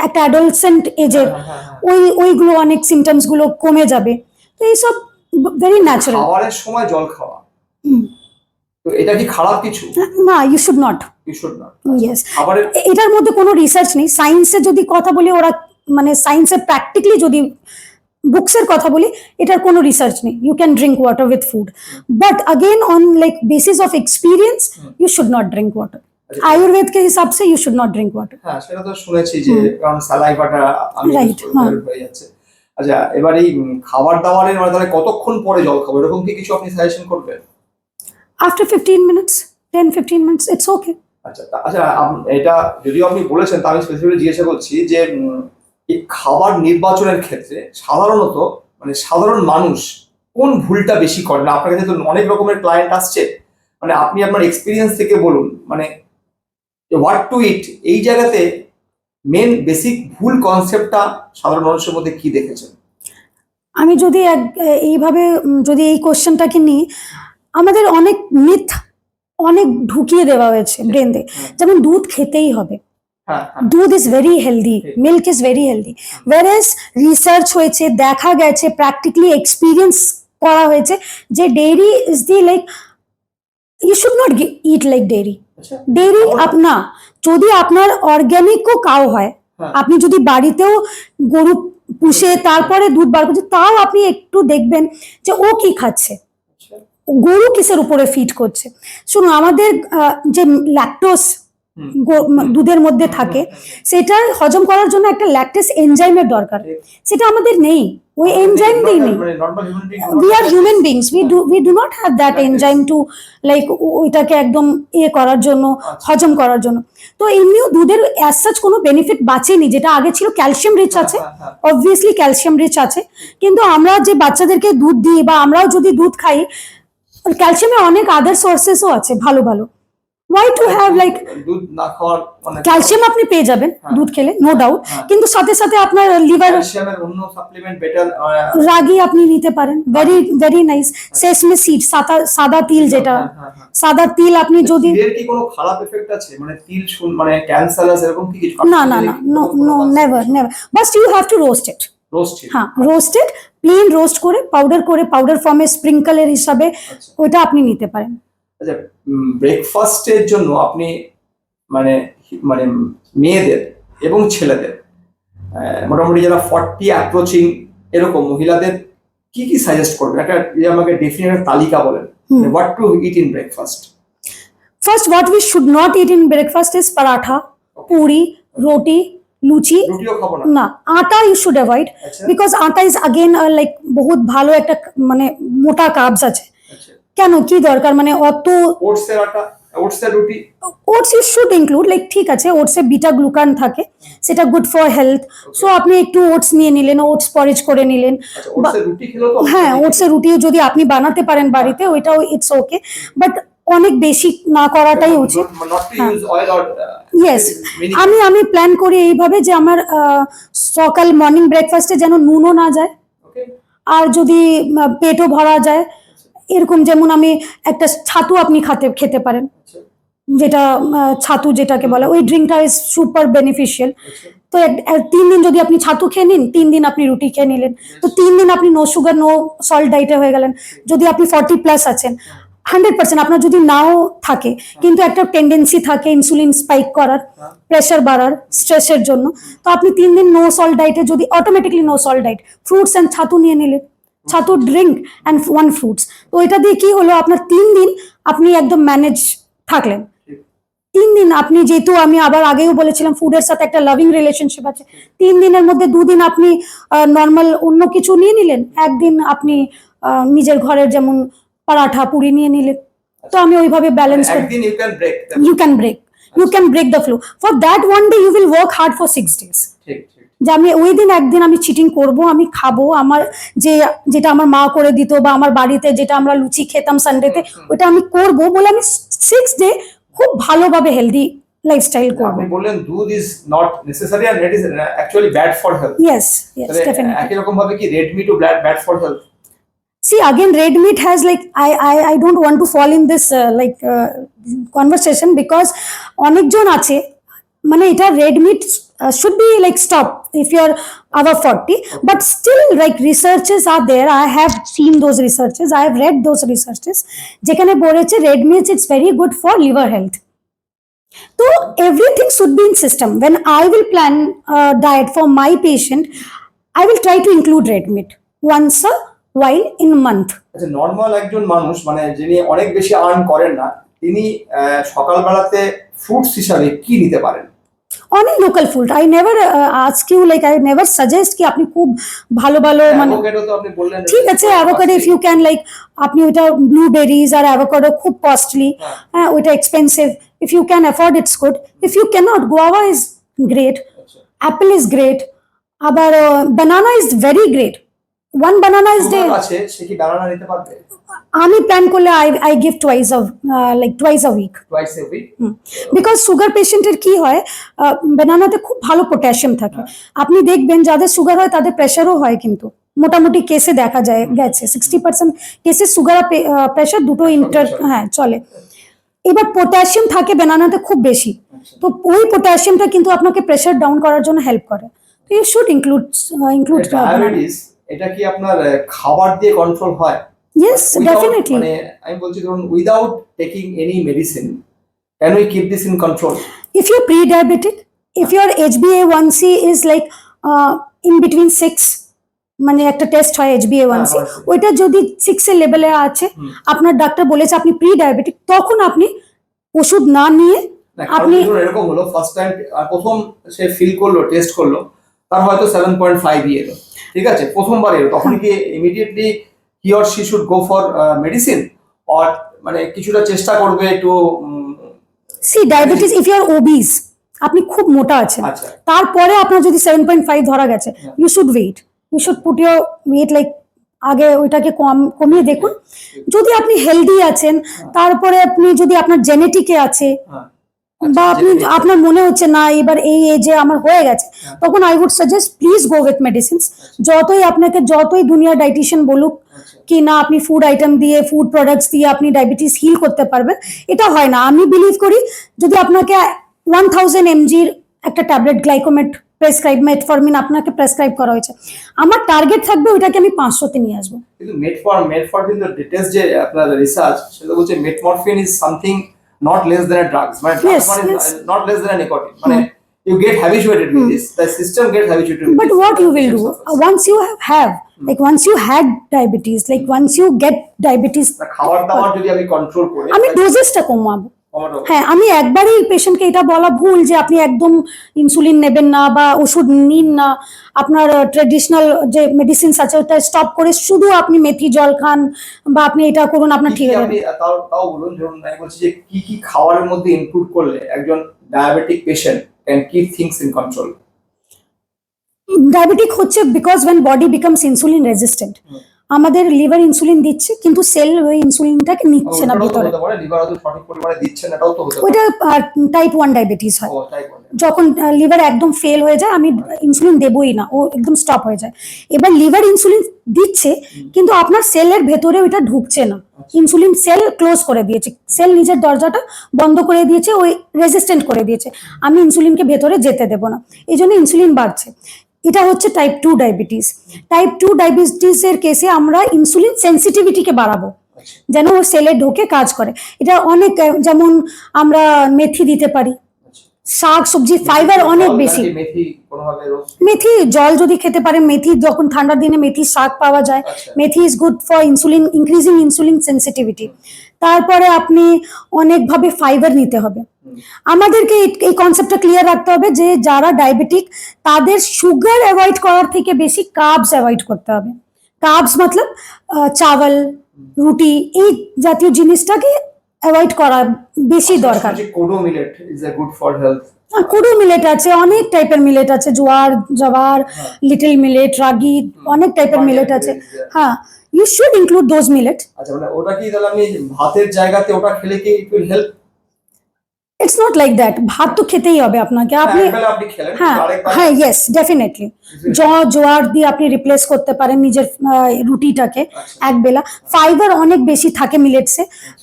একটা অ্যাডোলসেন্ট এজের, হ্যাঁ, হ্যাঁ, হ্যাঁ। ওইগুলো অনেক সিমটমস গুলো কমে যাবে। তো এইসব ভেরি ন্যাচারাল। খাবারের সময় জল খাওয়া, তো এটা কি খারাপ কিছু? না, you should not. You should not. Yes, খাবারের এটার মধ্যে কোনো রিসার্চ নেই। সায়েন্সের যদি কথা বলি, ওরা মানে সায়েন্সের প্র্যাকটিক্যালি যদি বুকসের কথা বলি, এটার কোনো রিসার্চ নেই। You can drink water with food, but again on like basis of experience you should not drink water. আচ্ছা, आयुर्वेद के हिसाब से you should not drink water. হ্যাঁ সেটা তো শুনেছি যে কারণ স্যালাইভাটা আমি Right, হ্যাঁ। হয়ে যাচ্ছে। আচ্ছা, এবার এই খাবার দাবারের মানে তাহলে কতক্ষণ পরে জল খাবো, এরকম কি কিছু আপনি সাজেশন করবেন? After 15 minutes, 10-15 minutes, it's okay। আচ্ছা, আচ্ছা, এটা যদিও আপনি বলেছেন, তা আমি স্পেসিফিকলি জিজ্ঞাসা করছি যে এই খাবার নির্বাচনের ক্ষেত্রে সাধারণত মানে সাধারণ মানুষ কোন ভুলটা বেশি করে? না, আপনার কাছে তো অনেক রকমের ক্লায়েন্ট আসছে, মানে আপনি আপনার এক্সপিরিয়েন্স থেকে বলুন, মানে হোয়াট টু ইট এই জায়গাতে মেন বেসিক ভুল কনসেপ্টটা সাধারণ মানুষের মধ্যে কি দেখেছেন? আমি যদি এইভাবে যদি এই কোশ্চেনটাকে নিই, আমাদের অনেক মিথ অনেক ঢুকিয়ে দেওয়া হয়েছে ব্রেনে। যেমন দুধ খেতেই হবে, হ্যাঁ, doodh is very healthy, milk is very healthy, whereas research হয়েছে, দেখা গেছে, প্র্যাকটিক্যালি এক্সপিরিয়েন্স করা হয়েছে যে dairy is the like you should not eat like dairy. আচ্ছা, ডেইরি আপনা যদি আপনার অর্গ্যানিকও কাউ হয়, হ্যাঁ। আপনি যদি বাড়িতেও গরু পুষে তারপরে দুধ বার করছে, তাও আপনি একটু দেখবেন যে ও কি খাচ্ছে, আচ্ছা, গরু কিসের উপরে ফিড করছে। শুনুন, আমাদের যে ল্যাকটোস দুধের মধ্যে থাকে, সেটা হজম করার জন্য একটা ল্যাকটেস এনজাইমের দরকার, সেটা আমাদের নেই, ওই এনজাইম দিই নেই। মানে normal human being we are human beings, we do not have that enzyme to like ওইটাকে একদম করার জন্য, হজম করার জন্য। তো এমনিও দুধের অ্যাজ সাচ কোনো বেনিফিট বাঁচেনি, যেটা আগে ছিল ক্যালসিয়াম রিচ আছে, অবভিয়াসলি ক্যালসিয়াম রিচ আছে, কিন্তু আমরা যে বাচ্চাদেরকে দুধ দিই বা আমরাও যদি দুধ খাই, ক্যালসিয়ামের অনেক আদার সোর্সেসও আছে ভালো ভালো। why to have like দুধ না খাওয়ার মানে ক্যালসিয়াম আপনি পেয়ে যাবেন দুধ খেলে, নো ডাউট, কিন্তু সাথে সাথে আপনার লিভার, ক্যালসিয়ামের অন্য সাপ্লিমেন্ট বেটার রাগি আপনি নিতে পারেন, very very nice. Sesame seed, সাদা তিল, যেটা সাদা তিল আপনি যদি, এর কি কোনো খারাপ এফেক্ট আছে? মানে তিল মানে ক্যান্সারাস এরকম কি কিছু? না না না, no no, never never, but you have to roast it. Roast? হ্যাঁ, রোস্টেড, প্লেন রোস্ট করে পাউডার ফর্মে স্প্রিঙ্কলের হিসাবে ওইটা আপনি নিতে পারেন। আচ্ছা, ব্রেকফাস্টের জন্য আপনি মানে মানে মেয়েদের এবং ছেলেদের মোটামুটি যারা 40 অ্যাপ্রোচিং এরকম মহিলাদের কি কি সাজেস্ট করবেন? একটা আমাকে ডেফিনেট তালিকা বলেন, what to it in breakfast. First, what we should not eat in breakfast is paratha, puri, roti, luchi। রুটিও খাবো না? না, আটা you should avoid, আচ্ছা, because আটা is again like বহুত ভালো একটা মানে মোটা কার্বস আছে। আচ্ছা, কেন, কি দরকার, মানে অত ওটসের আটা, ওটসের রুটি? Oats you should include, like ঠিক আছে, ওটসে বিটা গ্লুকান থাকে, সেটা গুড ফর হেলথ, সো আপনি একটু ওটস নিয়ে নিলেন, ওটস পরেজ করে নিলেন। আচ্ছা, ওটসের রুটি খেলেও তো হ্যাঁ, ওটসের রুটিও যদি আপনি বানাতে পারেন বাড়িতে, ওইটাও ইটস ওকে, বাট অনেক বেশি না করাটাই উচিত। Not to use oil or yes, আমি প্ল্যান করি এইভাবে যে আমার সকাল মর্নিং ব্রেকফাস্টে যেন নুনও না যায়, ওকে, আর যদি পেটও ভরা যায় এরকম, যেমন আমি একটা ছাতু আপনি খেতে পারেন, আচ্ছা, যেটা ছাতু যেটাকে বলে, ওই ড্রিঙ্কটা ইজ সুপার বেনিফিশিয়াল। আচ্ছা, তো 3 দিন যদি আপনি ছাতু খেয়ে নিন, 3 দিন আপনি রুটি খেয়ে নিলেন, তো 3 দিন আপনি নো সুগার নো সল্ট ডাইটে হয়ে গেলেন। যদি আপনি 40+ আছেন, 100% আপনার যদি নাও থাকে, কিন্তু একটা টেন্ডেন্সি থাকে ইনসুলিন স্পাইক করার, প্রেশার বাড়ার, স্ট্রেসের জন্য, তো আপনি 3 দিন নো সল্ট ডাইটে যদি অটোমেটিকলি নো সল্ট ডাইট, ফ্রুটস অ্যান্ড ছাতু নিয়ে নিলেন, ছাতু ড্রিঙ্ক অ্যান্ড 1 ফ্রুটস, তো এটা দিয়ে কি হলো, আপনার 3 দিন আপনি একদম ম্যানেজ থাকলেন। 3 দিন আপনি, যেহেতু আমি আবার আগেও বলেছিলাম ফুডের সাথে একটা লাভিং রিলেশনশিপ আছে, 3 দিনের মধ্যে 2 দিন আপনি নর্মাল অন্য কিছু নিয়ে নিলেন, একদিন আপনি নিজের ঘরের যেমন পরাঠা পুরি নিয়ে নিলেন। তো আমি ওইভাবে ব্যালেন্স করি। একদিন you can break you can break the flow. For that one day you will work hard for 6 days. ঠিক ঠিক, যে আমি ওই দিন একদিন আমি চিটিং করব, আমি খাবো আমার যেটা আমার মা করে দিত, বা আমার বাড়িতে যেটা আমরা লুচি খেতাম সানডেতে, ওটা আমি করব বলে আমি 6 ডে খুব ভালোভাবে হেলদি লাইফস্টাইল করব। আপনি বললেন দুধ is not necessary and it is actually bad for health. Yes, yes, definitely. একই রকম ভাবে কি red মিটও bad for health? See, again, red meat has like I don't want to fall in this conversation because অনেকজন আছে মানে এটা red meat should be like stop if you're above 40, but still like researches are there. I have seen those researches, I have read those researches যেখানে বলেছে red meat is very good for liver health. So everything should be in system. When I will plan a diet for my patient, I will try to include red meat once a while in a month. আচ্ছা, normal একজন মানুষ মানে যিনি অনেক বেশি earn করেন না, তিনি সকালবেলাতে ফ্রুটস হিসাবে কি নিতে পারেন? অনেক local food I never ask you like I never suggest কি আপনি খুব ভালো ভালো মানে অ্যাভোকাডো তো আপনি বললেন ঠিক আছে avocado if you can like আপনি ওটা ব্লুবেরিজ আর অ্যাভোকাডো খুব কস্টলি, হ্যাঁ ওটা expensive, if you can afford it's good, if you can not guava is great, apple is great, আবার banana is very great, one banana is day আছে সে কি বানানা নিতে পারবে? আমি প্ল্যান করলে I give twice a week twice a week, because sugar পেশেন্টের কি হয় বানানাতে খুব ভালো পটাশিয়াম থাকে, আপনি দেখবেন যাদের সুগার হয় তাদের প্রেশারও হয়, কিন্তু মোটামুটি কেসে দেখা যায় গেছে 60% কেসে সুগার আর প্রেশার দুটো হ্যাঁ চলে। এবার পটাশিয়াম থাকে বানানাতে খুব বেশি, তো ওই পটাশিয়ামটা কিন্তু আপনাকে প্রেশার ডাউন করার জন্য হেল্প করে, তো ইউ শুড ইনক্লুড ডায়াবেটিস এটা কি আপনার খাবার দিয়ে কন্ট্রোল হয়? Yes, definitely. মানে আমি বলছি ধরুন without taking any medicine can we keep this in control? If you're pre-diabetic, if your HbA1c is like in between 6, মানে একটা টেস্ট হয় HbA1c, ওইটা যদি 6 এর লেভেলে আছে, আপনার ডাক্তার বলেছে আপনি প্রি ডায়াবেটিক, তখন আপনি ওষুধ না নিয়ে আপনি এরকম হলো ফার্স্ট টাইম প্রথম সে ফিল করলো টেস্ট করলো তার হয়তো 7.5 এলো, ঠিক আছে প্রথমবার এলো, তখন কি immediately he or she should go for medicine or মানে কিছুটা চেষ্টা করবে একটু? See diabetes if you are obese, আপনি খুব মোটা আছেন, তারপরে আপনার যদি 7.5 ধরা গেছে, you should wait, you should put your weight like আগে ওইটাকে কমিয়ে দেখুন। যদি আপনি হেলদি আছেন, তারপরে আপনি যদি আপনার জেনেটিকে আছে বা আপনি আপনার মনে হচ্ছে না এবার এই এজে আমার হয়ে গেছে, তখন I would suggest please go with medicines. যতই দুনিয়া ডাইটিশিয়ান বলুক কি না আপনি ফুড আইটেম দিয়ে ফুড প্রোডাক্টস দিয়ে আপনি ডায়াবেটিস হিল করতে পারবেন, এটা হয় না। আমি বিলিভ করি যদি আপনাকে 1000 mg একটা ট্যাবলেট গ্লাইকোমেট প্রেসক্রাইব মেটফরমিন আপনাকে প্রেসক্রাইব করা হয়েছে, আমার টার্গেট থাকবে ওইটাকে আমি 500-তে নিয়ে আসবো। কিন্তু মেটফরমিন দ্য লেটেস্ট যে আপনার রিসার্চ সেটা বলছে metformin is something not less than a drugs, মানে not less than a nicotine, মানে you get habituated with this, the system get habituated with but this. what you will do once you have like once you had diabetes, like once you get diabetes, খাবার দাবার যদি আমি control করি, আমি ডোজেসটা কমাবো। হ্যাঁ, আমি একবারই পেশেন্টকে এটা বলা ভুল যে আপনি একদম ইনসুলিন নেবেন না বা ওষুধ নিন না, আপনার ট্রেডিশনাল যে মেডিসিনস আছে ওটা স্টপ করে শুধু আপনি মেথি জল খান বা আপনি এটা করুন, আপনার ঠিক হবে। তাও বলুন, ধরুন আমি বলছি যে কি কি খাবারের মধ্যে ইনক্লুড করলে একজন diabetic patient can keep things in control? Diabetic হচ্ছে because when body becomes insulin resistant, আমাদের লিভার ইনসুলিন দিচ্ছে কিন্তু সেল ওই ইনসুলিনটাকে নিচ্ছে না ভিতরে, লিভার হয়তো সঠিক পরিমাণে দিচ্ছে না, এটাও তো হতে পারে। ওটা টাইপ 1 ডায়াবেটিস হয়, যখন লিভার একদম ফেল হয়ে যায় আমি ইনসুলিন দেবই না, ও একদম স্টপ হয়ে যায়। এবার লিভার ইনসুলিন দিচ্ছে কিন্তু আপনার সেলের ভেতরে ওইটা ঢুকছে না, ইনসুলিন সেল ক্লোজ করে দিয়েছে, সেল নিজের দরজাটা বন্ধ করে দিয়েছে, ওই রেজিস্ট্যান্ট করে দিয়েছে, আমি ইনসুলিনকে ভেতরে যেতে দেবো না, এই জন্য ইনসুলিন বাড়ছে। এটা হচ্ছে টাইপ 2 ডায়াবেটিস। টাইপ 2 ডায়াবেটিসের কেসে আমরা ইনসুলিন সেন্সিটিভিটিকে বাড়াবো যেন ওর সেলে ঢোকে কাজ করে। এটা অনেক, যেমন আমরা মেথি দিতে পারি, শাক সবজি ফাইবার অনেক বেশি, মেথি জল যদি খেতে পারেন, মেথি যখন ঠান্ডার দিনে মেথি শাক পাওয়া যায়, methi is good for insulin, increasing insulin sensitivity. তারপরে আপনি অনেকভাবে ফাইবার নিতে হবে। আমাদেরকে এই কনসেপ্টটা ক্লিয়ার রাখতে হবে যে যারা ডায়াবেটিক তাদের সুগার অ্যাভয়েড করার থেকে বেশি কার্বস অ্যাভয়েড করতে হবে। কার্বস মতলব চাওয়াল, রুটি, এই জাতীয় জিনিসটাকে অ্যাভয়েড করা বেশি দরকার। Kodo millet is a good for health. Kodo millet আছে, অনেক টাইপের মিলেট আছে, জোয়ার, লিটল মিলেট, রাগি, অনেক টাইপের মিলেট আছে। হ্যাঁ, you should include those millet. আচ্ছা, মানে ওটা কি তাহলে আমি ভাতের জায়গাতে ওটা খেলে কি it will help? It's not like that, ভাত তো খেতেই হবে আপনাকে। আপনি একবেলা আপনি খেলেন, হ্যাঁ আরেকবার হ্যাঁ, ইয়েস ডেফিনেটলি। জোয়ার দিয়ে আপনি রিপ্লেস করতে পারেন নিজের রুটিটাকে আচ্ছা। একবেলা। ফাইবার অনেক বেশি থাকে মিলেটসে,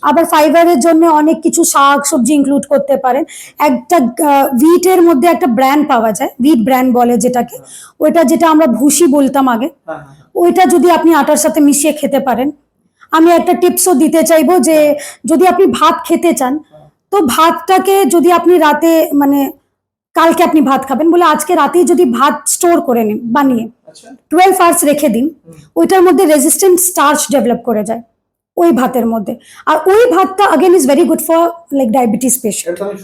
আবার ফাইবারের জন্য অনেক কিছু শাক সবজি ইনক্লুড করতে পারেন। একটা উইটের মধ্যে একটা ব্র্যান্ড পাওয়া যায়, উইট ব্র্যান্ড বলে যেটাকে, ওইটা যেটা আমরা ভুসি বলতাম আগে, হ্যাঁ হ্যাঁ ওইটা যদি আপনি আটার সাথে মিশিয়ে খেতে পারেন। আমি একটা টিপসও দিতে চাইবো যে যদি আপনি ভাত খেতে চান, তো ভাতটাকে যদি আপনি রাতে মানে কালকে আপনি ভাত খাবেন বলে আজকে রাতেই যদি ভাত স্টোর করে নিন বানিয়ে আচ্ছা 12 আওয়ার্স রেখে দিন, ওইটার মধ্যে রেজিস্ট্যান্ট স্টার্চ ডেভেলপ করে যায় ওই ভাতের মধ্যে। আর ওই ভাতটা again is very good for like diabetes patient. এটা তো আমি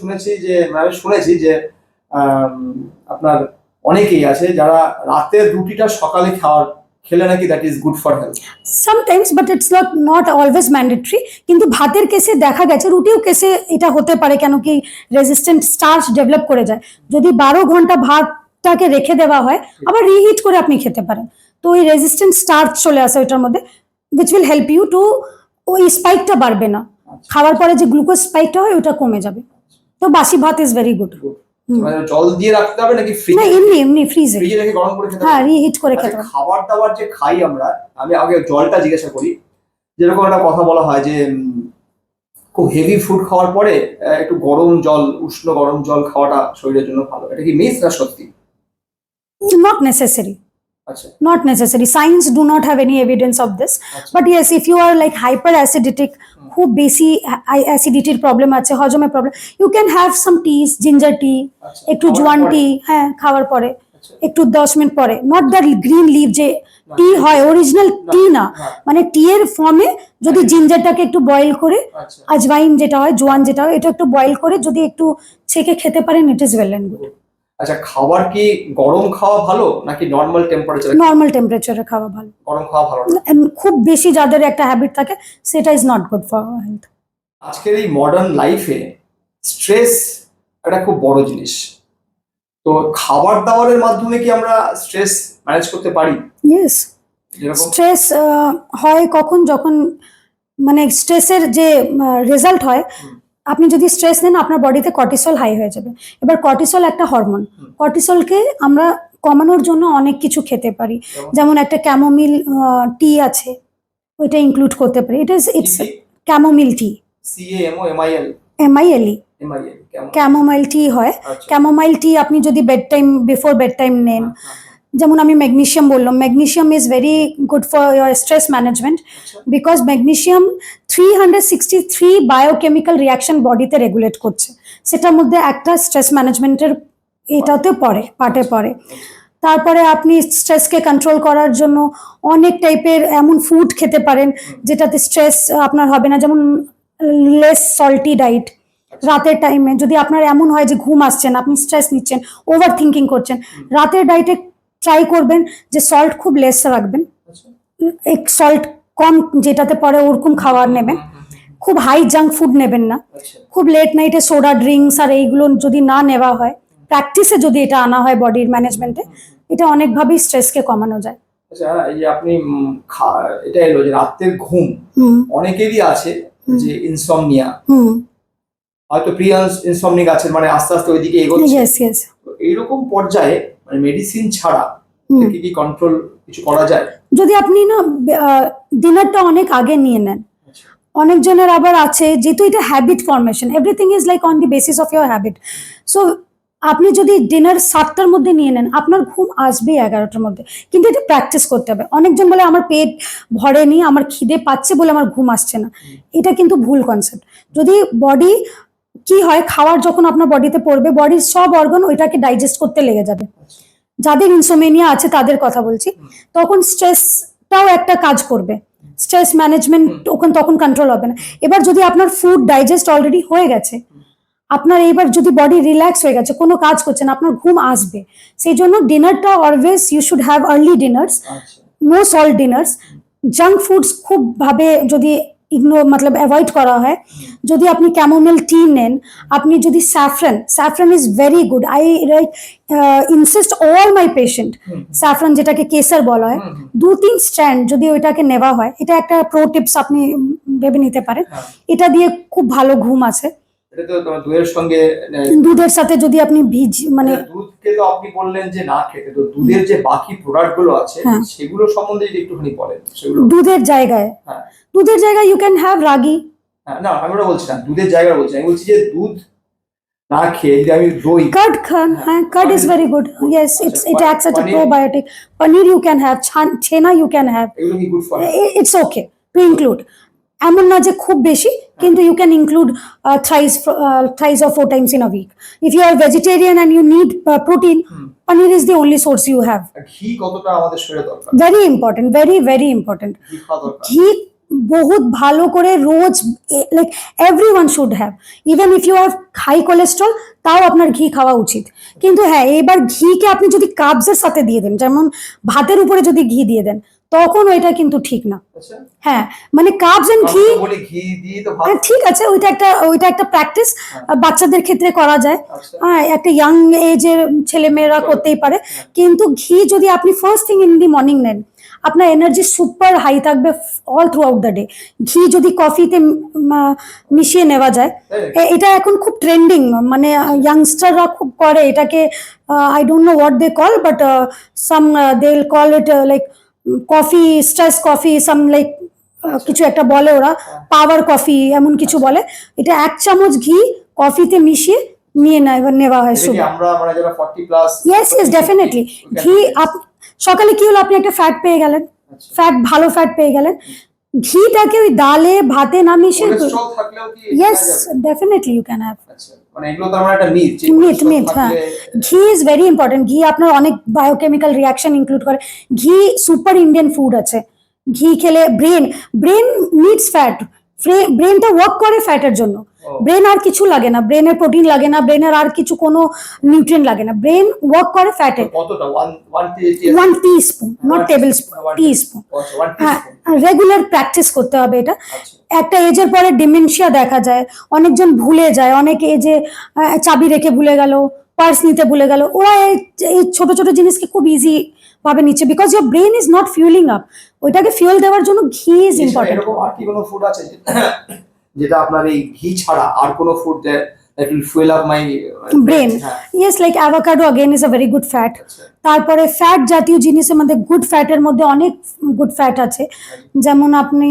শুনেছি যে আম, আপনার অনেকেই আছে যারা রাতের রুটিটা সকালে খেলে নাকি that is good for health. Sometimes, but it's not always mandatory. কিন্তু ভাতের কেসে দেখা গেছে, রুটিও কেসে এটা হতে পারে, কেন কি রেজিস্ট্যান্ট স্টার্চ ডেভেলপ করে যায়। যদি 12 ঘন্টা ভাতটাকে রেখে দেওয়া হয়, আবার রিহিট করে আপনি খেতে পারেন, তো ওই রেজিস্ট্যান্ট স্টার্চ চলে আসে ওইটার মধ্যে, which will help you to, ওই স্পাইকটা বাড়বে না, খাওয়ার পরে যে গ্লুকোজ স্পাইকটা হয় ওটা কমে যাবে। তো বাসি ভাত ইজ ভেরি গুড। মানে জল দিয়ে রাখতে হবে নাকি না, ফ্রিজে? এমনি এমনি ফ্রিজে, ফ্রিজে রেখে গরম করে খেতে হ্যাঁ হবে? রিহিট করে আচ্ছা, খেতে পারেন। খাবার দাবার যে খাই আমরা, আমি আগে জলটা জিজ্ঞাসা করি। যেরকম একটা কথা বলা হয় যে খুব হেভি ফুড খাওয়ার পরে একটু উষ্ণ গরম জল খাওয়াটা শরীরের জন্য ভালো, এটা কি মিথ না সত্যি? Not necessary. আচ্ছা Not necessary. Science do not have any evidence of this. আচ্ছা But yes, if you are like hyper acidic, খুব বেশি অ্যাসিডিটির প্রবলেম আছে, হজমের problem, you can have some teas, ginger tea, আচ্ছা, একটু খাওয়ার জোয়ান পরে? টি, হ্যাঁ খাওয়ার পরে আচ্ছা একটু 10 মিনিট পরে। নট দ্য গ্রিন লিভ যে টি হয়, অরিজিনাল টি না, মানে টি এর ফর্মে যদি জিঞ্জারটাকে একটু বয়েল করে, আচ্ছা আজওয়াইন যেটা হয়, জোয়ান যেটা হয়, এটা একটু বয়েল করে যদি একটু ছেঁকে খেতে পারেন, it is well and good. আচ্ছা, খাবার কি গরম খাওয়া ভালো নাকি নর্মাল টেম্পারেচারে নর্মাল টেম্পারেচারে খাওয়া ভালো। গরম খাওয়া ভালো না? খুব বেশি যাদের একটা হ্যাবিট থাকে, সেটা is not good for health. আজকের এই মডার্ন লাইফে স্ট্রেস একটা খুব বড় জিনিস। তো খাবার দাবারের মাধ্যমে কি আমরা স্ট্রেস ম্যানেজ করতে পারি? ইয়েস, যেরকম স্ট্রেস হয় কখন, যখন মানে স্ট্রেসের যে রেজাল্ট হয়, আপনি যদি স্ট্রেস নেন আপনার বডিতে কর্টিসল হাই হয়ে যাবে। এবার কর্টিসল একটা হরমোন, কর্টিসলকে আমরা কমানোর জন্য অনেক কিছু খেতে পারি, যেমন একটা ক্যামোমিল টি আছে, ওইটা ইনক্লুড করতে পারি। It's chamomile T, CAMOMIL MILE, MIL কেমন? ক্যামোমাইল টি হয়। আচ্ছা ক্যামোমাইল টি আপনি যদি বিফোর বেড টাইম নেন, যেমন আমি ম্যাগনেসিয়াম বললাম, magnesium is very good for your stress management, because magnesium 363 biochemical reaction বডিতে রেগুলেট করছে, সেটার মধ্যে একটা স্ট্রেস ম্যানেজমেন্টের এটাতে পার্টে পড়ে। তারপরে আপনি স্ট্রেসকে কন্ট্রোল করার জন্য অনেক টাইপের এমন ফুড খেতে পারেন যেটাতে স্ট্রেস আপনার হবে না, যেমন লেস সল্টি ডাইট। রাতের টাইমে যদি আপনার এমন হয় যে ঘুম আসছে না, আপনি স্ট্রেস নিচ্ছেন, ওভার থিঙ্কিং করছেন, রাতের ডাইটে ট্রাই করবেন যে সল্ট খুব লেস রাখবেন, সল্ট কম যেটাতে পরে ওরকম খাবার নেবেন, খুব হাই জাঙ্ক ফুড নেবেন না, আচ্ছা খুব লেট নাইটে সোডা ড্রিঙ্কস আর এইগুলো যদি না নেওয়া হয়, প্র্যাকটিসে যদি এটা আনা হয় বডির ম্যানেজমেন্টে, এটা অনেকভাবেই স্ট্রেসকে কমানো যায়। আচ্ছা, এই যে আপনি এটা এলো যে রাতের ঘুম অনেকেরই আছে যে ইনসমনিয়া, হয়তো প্রি ইনসমনিক আছে, মানে আস্তে আস্তে ওইদিকে এগোচ্ছে। Yes yes. তো এইরকম পর্যায়ে মানে মেডিসিন ছাড়া কি কন্ট্রোল কিছু করা যায়? যদি আপনি না ডিনারটা অনেক আগে নিয়ে নেন, অনেকজনের আবার আছে যেহেতু এটা habit formation, everything is like on the basis of your habit. So আপনি যদি ডিনার 7টার মধ্যে নিয়ে নেন, আপনার ঘুম আসবেই 11টার মধ্যে, কিন্তু এটা প্র্যাকটিস করতে হবে। অনেকজন বলে আমার পেট ভরেনি, আমার খিদে পাচ্ছে বলে আমার ঘুম আসছে না, এটা কিন্তু ভুল কনসেপ্ট। যদি বডি কি হয়, খাবার যখন আপনার বডিতে পড়বে, বডির সব অর্গান ওইটাকে ডাইজেস্ট করতে লেগে যাবে। যাদের ইনসোমেনিয়া আছে তাদের কথা বলছি, তখন স্ট্রেসটাও একটা কাজ করবে, স্ট্রেস ম্যানেজমেন্ট তখন কন্ট্রোল হবে না। এবার যদি আপনার ফুড ডাইজেস্ট অলরেডি হয়ে গেছে, আপনার এইবার যদি বডি রিল্যাক্স হয়ে গেছে, কোনো কাজ করছেন, আপনার ঘুম আসবে। সেই জন্য ডিনারটা always you should have early dinners, no salt dinners. Junk foods খুব ভাবে যদি মতলব অ্যাভয়েড করা হয়, যদি আপনি ক্যামোমিল টি নেন, আপনি যদি saffron is very good. I insist all my patient, saffron যেটাকে কেসার বলা হয়, 2-3 স্ট্র্যান্ড যদি ওইটাকে নেওয়া হয়, এটা একটা প্রো টিপস আপনি ভেবে নিতে পারেন। এটা দিয়ে খুব ভালো ঘুম আছে। এটা তো তোমার দুধের সঙ্গে দুধের সাথে যদি আপনি মানে দুধকে তো আপনি বললেন যে না খেতে, তো দুধের যে বাকি প্রোডাক্ট গুলো আছে হ্যাঁ। সেগুলো সম্বন্ধে যদি একটুখানি বলেন সেগুলো। দুধের জায়গায় হ্যাঁ ইউ ক্যান হ্যাভ রাগি। হ্যাঁ, না আমি ওটা বলছি না, দুধের জায়গা বলছি, আমি বলছি যে দুধ না খেয়ে যদি আমি দই Curd খান, হ্যাঁ curd is very good. Yes, it acts as a probiotic. Paneer you can have, chena you can have. এগুলো কি good for? It's okay to include. এমন না যে খুব বেশি, কিন্তু you can include thrice or 4 times in a week. If you are vegetarian and you need protein, paneer is the only source you have. ঘি কতটা আমাদের শরীরে দরকার? Very important, very important. ঘি খাওয়া দরকার। ঘি বহুত ভালো করে রোজ, like everyone should have, even if you have high cholesterol তাও আপনার ঘি খাওয়া উচিত। কিন্তু হ্যাঁ, এবার ঘিকে আপনি যদি কার্বসের সাথে দিয়ে দেন, যেমন ভাতের উপরে যদি ঘি দিয়ে দেন, তখন ওইটা কিন্তু ঠিক না। আচ্ছা, হ্যাঁ মানে কার্বস এন্ড ঘি, বলে ঘি দিয়ে তো ভাত। হ্যাঁ ঠিক আছে, ওইটা একটা প্র্যাকটিস বাচ্চাদের ক্ষেত্রে করা যায়। আচ্ছা। হ্যাঁ, একটা ইয়াং এজের ছেলে মেয়েরা করতেই পারে। কিন্তু ঘি যদি আপনি first thing in the morning নেন, আপনার এনার্জি সুপার হাই থাকবে all through out the day. ঘি যদি কফিতে মিশিয়ে নেওয়া যায়, এটা এখন খুব ট্রেন্ডিং, মানে ইয়াংস্টাররা খুব করে এটাকে। I don't know what they call, but some they will call it like coffee, stress coffee, some like কিছু একটা বলে ওরা, পাওয়ার কফি এমন কিছু বলে। এটা 1 চামচ ঘি কফিতে মিশিয়ে নিয়ে নেওয়া হয় শুধু। আমরা মানে যারা 40 প্লাস, ইয়েস ডেফিনেটলি। ঘি সকালে কি হলো, আপনি একটা ফ্যাট পেয়ে গেলেন, ভালো ফ্যাট পেয়ে গেলেন, ঘিটাকে ওই ডালে ভাতে না মিশিয়ে, কোলেস্ট্রল থাকলেও কি? Yes definitely you can have. আচ্ছা, মানে এগুলো তো আমার একটা মিথ হ্যাঁ, ঘি ইজ ভেরি ইম্পর্টেন্ট। ঘি আপনার অনেক বায়োকেমিক্যাল রিয়াকশন ইনক্লুড করে। ঘি সুপার ইন্ডিয়ান ফুড আছে। ঘি খেলে ব্রেন নিডস ফ্যাট, ব্রেনটা ওয়ার্ক করে ফ্যাটের জন্য। ব্রেন আর কিছু লাগে না, ব্রেনের প্রোটিন লাগে না, ব্রেনের আর কিছু কোনো নিউট্রিয়েন্ট লাগে না, ব্রেন ওয়ার্ক করে ফ্যাটে। কতটা? 1 teaspoon, not table spoon, teaspoon. হ্যাঁ, রেগুলার প্র্যাকটিস করতে হবে এটা। একটা এজের পরে ডিমেনশিয়া দেখা যায়, অনেকজন ভুলে যায়, অনেক এজে চাবি রেখে ভুলে গেল, পার্স নিতে ভুলে গেল, ওরা এই ছোট ছোট জিনিসকে খুব ইজি ভাবে নিচ্ছে, because your brain is not fuelling up. ওইটাকে ফিউল দেওয়ার জন্য ঘি ইজ ইম্পর্টেন্ট। এরকম আর কি কোনো ফুড আছে যেটা আপনার এই ঘি ছাড়া আর কোনো food that will fuel up my brain? Yes, like avocado again is a very good fat. তারপরে ফ্যাট জাতীয় জিনিসের মধ্যে, গুড ফ্যাটের মধ্যে অনেক গুড ফ্যাট আছে। যেমন আপনি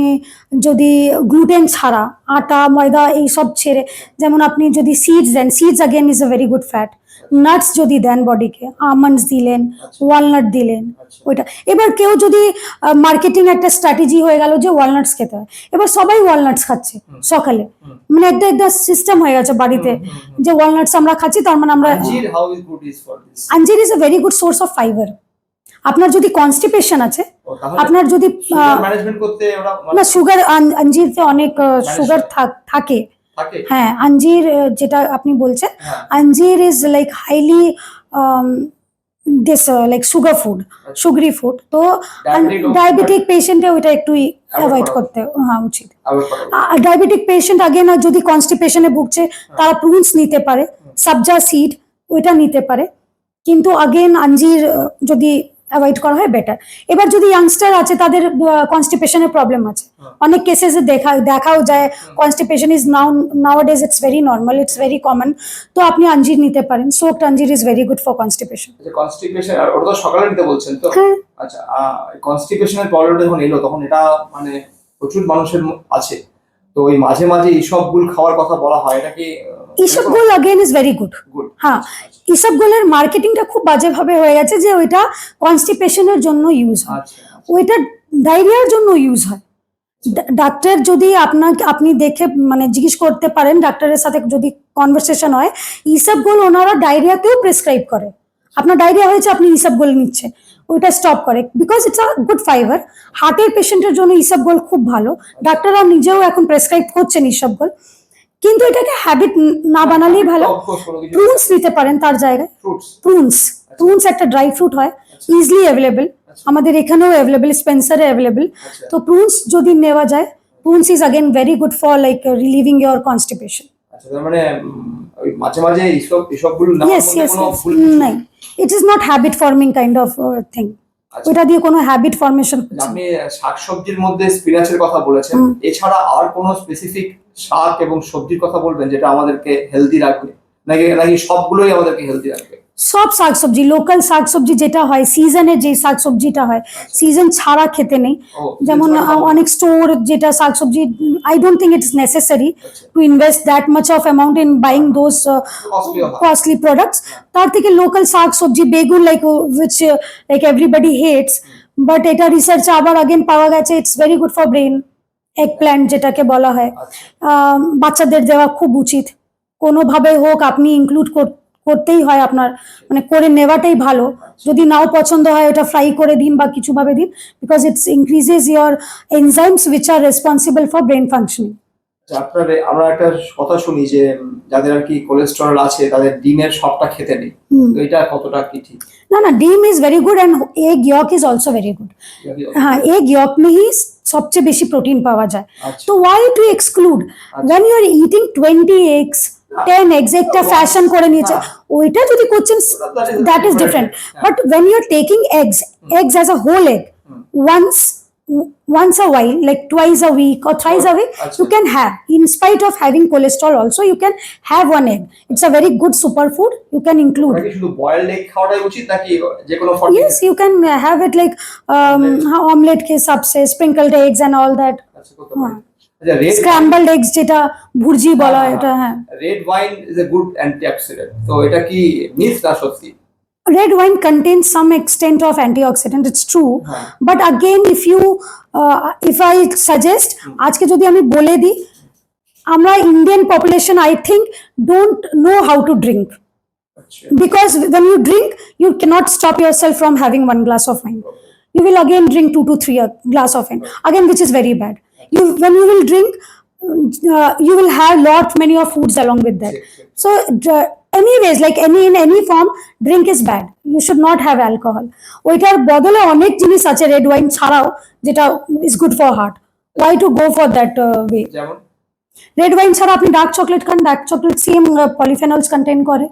যদি গ্লুটেন ছাড়া, আটা ময়দা এইসব ছেড়ে, যেমন আপনি যদি সিডস দেন, seeds again is a very good fat. Nuts যদি দেন বডিকে, আমন্ডস দিলেন, ওয়ালনাট দিলেন, ওইটা। এবার কেউ যদি মার্কেটিং একটা স্ট্র্যাটেজি হয়ে গেল যে ওয়ালনাটস খেতে হয়, এবার সবাই ওয়ালনাটস খাচ্ছে সকালে, মানে একটা সিস্টেম হয়ে গেছে বাড়িতে যে ওয়ালনাটস আমরা খাচ্ছি, তার মানে আমরা। আঞ্জির is a very good source of fiber. আপনার যদি কনস্টিপেশন আছে, আপনার যদি ম্যানেজমেন্ট করতে না, সুগার, আঞ্জিরতে অনেক সুগার থাকে। হ্যাঁ, আঞ্জির যেটা আপনি বলছেন, আঞ্জির is like highly this like sugar food, sugary food. তো ডায়াবেটিক পেশেন্টে ওইটা একটু অ্যাভয়েড করতে উচিত। ডায়াবেটিক পেশেন্ট আগেন যদি কনস্টিপেশনে ভুগছে, তারা প্রুনস নিতে পারে, সাবজা সিড ওইটা নিতে পারে, কিন্তু আগেন আঞ্জির যদি অ্যাভয়েড করা হয় বেটার। এবার যদি ইয়াংস্টার আছে, তাদের কনস্টিপেশনের প্রবলেম আছে, অনেক কেসেসে দেখাও যায় constipation is nowadays it's very normal, it's very common. তো আপনি আঞ্জির নিতে পারেন, soaked anjeer is very good for constipation. Constipation আর ওটা তো সকালে নিতে বলছেন তো? আচ্ছা, কনস্টিপেশনের প্রবলেমটা যখন এলো, তখন এটা মানে প্রচুর মানুষের আছে, তো ওই মাঝে মাঝে ইসবগুল খাওয়ার কথা বলা হয়, এটা কি? ইসবগুল अगेन ইজ ভেরি গুড। হ্যাঁ, ইসবগুলের মার্কেটিংটা খুব বাজেভাবে হয়ে গেছে যে ওইটা কনস্টিপেশনের জন্য ইউজ হয়, ওইটা ডায়রিয়ার জন্য ইউজ হয়। ডাক্তার যদি আপনি দেখে মানে জিজ্ঞেস করতে পারেন, ডাক্তারের সাথে যদি কনভারসেশন হয়, ইসবগুল ওনারা ডায়রিয়াতেও প্রেসক্রাইব করে। আপনার ডায়রিয়া হয়েছে, আপনি ইসবগুল নিচ্ছেন, ওইটা স্টপ করে, because it's a good fibre. হার্টের পেশেন্টের জন্য ইসবগুল খুব ভালো, ডাক্তাররা নিজেও এখন প্রেসক্রাইব করছেন ইসবগুল। কিন্তু এটাকে হ্যাবিট না বানালেই ভালো। প্রুনস নিতে পারেন তার জায়গায়। প্রুনস একটা ড্রাই ফ্রুট হয়, ইজিলি অ্যাভেলেবল, আমাদের এখানেও অ্যাভেলেবল, স্পেন্সারে অ্যাভেলেবল। তো প্রুনস যদি নেওয়া যায়, prunes is again very good for like relieving your constipation. আচ্ছা, তার মানে ওই মাঝে মাঝে এসবগুলো না, কোনো ভুল নাই, it is not habit forming kind of thing. ওটা দিয়ে কোনো হ্যাবিট ফরমেশন। আপনি শাকসবজির মধ্যে স্পিনাচের কথা বলেছেন, এছাড়া আর কোনো স্পেসিফিক শাক এবং সবজির কথা বলবেন যেটা আমাদেরকে হেলদি রাখবে, নাকি নাকি সবগুলোই আমাদেরকে হেলদি রাখবে? সব শাকসবজি, লোকাল শাকসবজি যেটা হয়, সিজনের যে শাকসবজিটা হয়, সিজন ছাড়া খেতে নেই। ও, যেমন অনেক স্টোর যেটা শাকসবজি, I don't think it's necessary to invest that much of amount in buying those costly products. তার থেকে লোকাল শাকসবজি, বেগুন, like which like everybody hates, but এটা রিসার্চ আবার আগেন পাওয়া গেছে it's very good for brain. Egg plant যেটাকে বলা হয়, বাচ্চাদের দেওয়া খুব উচিত। কোনোভাবে হোক আপনি ইনক্লুড করতেই হয় আপনার, মানে করে নেওয়াটাই ভালো। যদি নাও পছন্দ হয় ওটা ফ্রাই করে দিন বা কিছু ভাবে দিন, because it's increases your enzymes which are responsible for brain functioning. আপনার আমরা একটা কথা শুনি যে যাদের আর কি কোলেস্টেরল আছে তাদের ডিমের সবটা খেতে নেই, তো এটা কতটা কি ঠিক? না না, dim is very good and egg yolk is also very good. হ্যাঁ, এগ ইয়ক में ही সবচেয়ে বেশি প্রোটিন পাওয়া যায়। তো why to exclude when you are eating 20 eggs 10 eggs, একটা ফ্যাশন করে নিয়েছে, ওইটা যদি করছেন that is different. But when you are taking eggs as a whole egg, once a while, like twice a week or thrice a week, you can have, in spite of having cholesterol also, you can have one egg. It's a very good superfood, you can include. নাকি শুধু boiled egg খাওয়াটাই উচিত নাকি যে কোনো ফল? Yes, you can have it like omelette ke sab se, sprinkled eggs and all that. আচ্ছা, করতে পারি। আচ্ছা, রেড Scrambled eggs যেটা ভুর্জি বলা হয় এটা, হ্যাঁ। Red wine is a good antioxidant, তো এটা কি মিথ না সত্যি? Red wine contains some extent of antioxidant, it's true. But again, if I suggest, আজকে যদি আমি বলে দিই, আমরা Indian population I think don't know how to drink. Because when you drink, you cannot stop yourself from having one glass of wine. You will again drink 2 to 3 glass of wine, again, which is very bad. When you will drink, you will have many of foods along with that. So anyways, like in any form, drink is bad. You should not have alcohol. ওইটার বদলে অনেক জিনিস আছে red wine ছাড়াও যেটা is good for heart. Why to go for that way? যেমন red wine ছাড়া আপনি ডার্ক চকলেট খান, dark chocolate same polyphenols contain করে।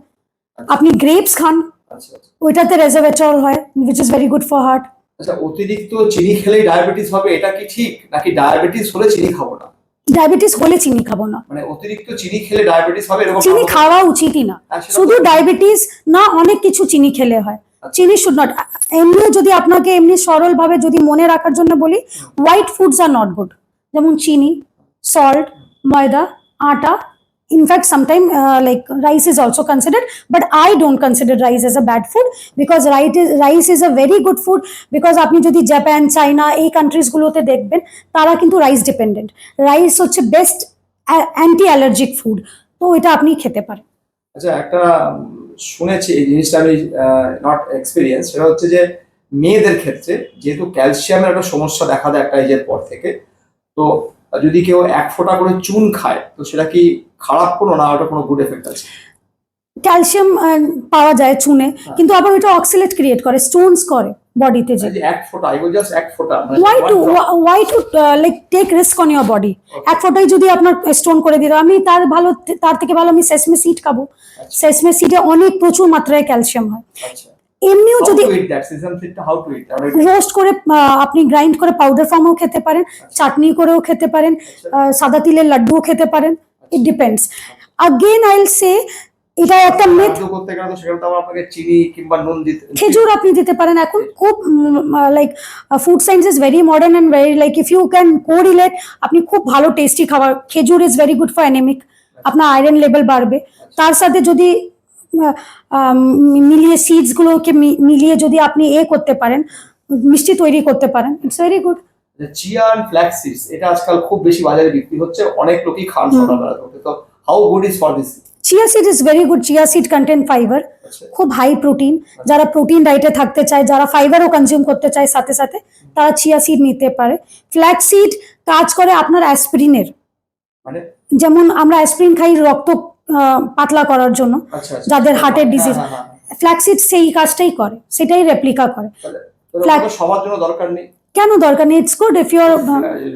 আপনি গ্রেপস খান, আচ্ছা আচ্ছা ওইটাতে রেজারভেট্রল হয়, which is very good for heart. আচ্ছা, অতিরিক্ত চিনি খেলেই ডায়াবেটিস হবে, এটা কি ঠিক? নাকি ডায়াবেটিস হলে চিনি খাবো না? ডায়াবেটিস হলে চিনি খাবো না, মানে অতিরিক্ত চিনি খেলে ডায়াবেটিস হবে এরকম? চিনি খাওয়া উচিতই না। শুধু ডায়াবেটিস না, অনেক কিছু চিনি খেলে হয়। চিনি শুড নট। এমনি যদি আপনাকে এমনি সরল ভাবে যদি মনে রাখার জন্য বলি, white foods are not good, যেমন চিনি, সল্ট, ময়দা, আটা। In fact, sometimes like rice is also considered, but I don't consider rice as a bad food, because rice is a very good food. Because আপনি যদি Japan, China এই countries গুলোতে দেখবেন, তারা কিন্তু রাইস ডিপেন্ডেন্ট। রাইস হচ্ছে best anti allergic food, তো এটা আপনি খেতে পারেন। আচ্ছা, একটা শুনেছি, এই জিনিসটা আমি নট এক্সপিরিয়েন্স, সেটা হচ্ছে যে মেয়েদের ক্ষেত্রে যেহেতু ক্যালসিয়ামের একটা সমস্যা দেখা দেয় একটা এজের পর থেকে, তো যদি কেউ 1 ফোঁটা করে চুন খায় তো সেটা কি খারাপ কোনো না, ওটা কোনো গুড এফেক্ট আছে? ক্যালসিয়াম পাওয়া যায় চুনে, কিন্তু আবার ওটা অক্সিলেট ক্রিয়েট করে, স্টোনস করে বডিতে। যে 1 ফোঁটা, আই উইল জাস্ট 1 ফোঁটা, why to like take risk on your body? 1 ফোঁটাই যদি আপনার স্টোন করে দিল, আমি তার থেকে ভালো আমি সেসমে সিড খাবো। সেসমে সিডে অনেক প্রচুর মাত্রায় ক্যালসিয়াম হয়। আচ্ছা, এমনিও যদি রোস্ট করে আপনি গ্রাইন্ড করে পাউডার ফর্মেও খেতে পারেন, চাটনি করেও খেতে পারেন, সাদা তিলের লাড্ডুও খেতে পারেন। It depends. Again I will say, এটা একটা মিথ। করতে গেলে তো সেখানে তো আবার আপনাকে চিনি কিংবা নুন দিতে, খেজুর আপনি দিতে পারেন। এখন খুব like food science is very modern and very like if you can correlate, আপনি খুব ভালো টেস্টি খাবার। Khejur is very good for anemic, আপনার আয়রন লেভেল বাড়বে। তার সাথে যদি মিলিয়ে সিডস গুলোকে মিলিয়ে যদি আপনি করতে পারেন, মিষ্টি তৈরি করতে পারেন, it's very good. Chia and flax seeds, এটা আজকাল খুব বেশি বাজারে বিক্রি হচ্ছে, অনেক লোকই খান সকালবেলা। তো how good is for this? Chia seed is very good. Chia seed contain fibre, খুব হাই প্রোটিন। যারা প্রোটিন ডায়েটে থাকতে চায়, যারা ফাইবারও কনজিউম করতে চায় সাথে সাথে, তারা চিয়া সিড নিতে পারে। ফ্ল্যাক্স সিড কাজ করে আপনার অ্যাসপিরিনের, মানে যেমন আমরা অ্যাসপিরিন খাই রক্ত পাতলা করার জন্য, যাদের হার্টের ডিজিজ, ফ্ল্যাক্স সিড সেই কাজটাই করে, সেটাই রেপ্লিকা করে। সবার জন্য দরকার নেই? কেন দরকার নেই? ইটস গুড ইফ ইউর,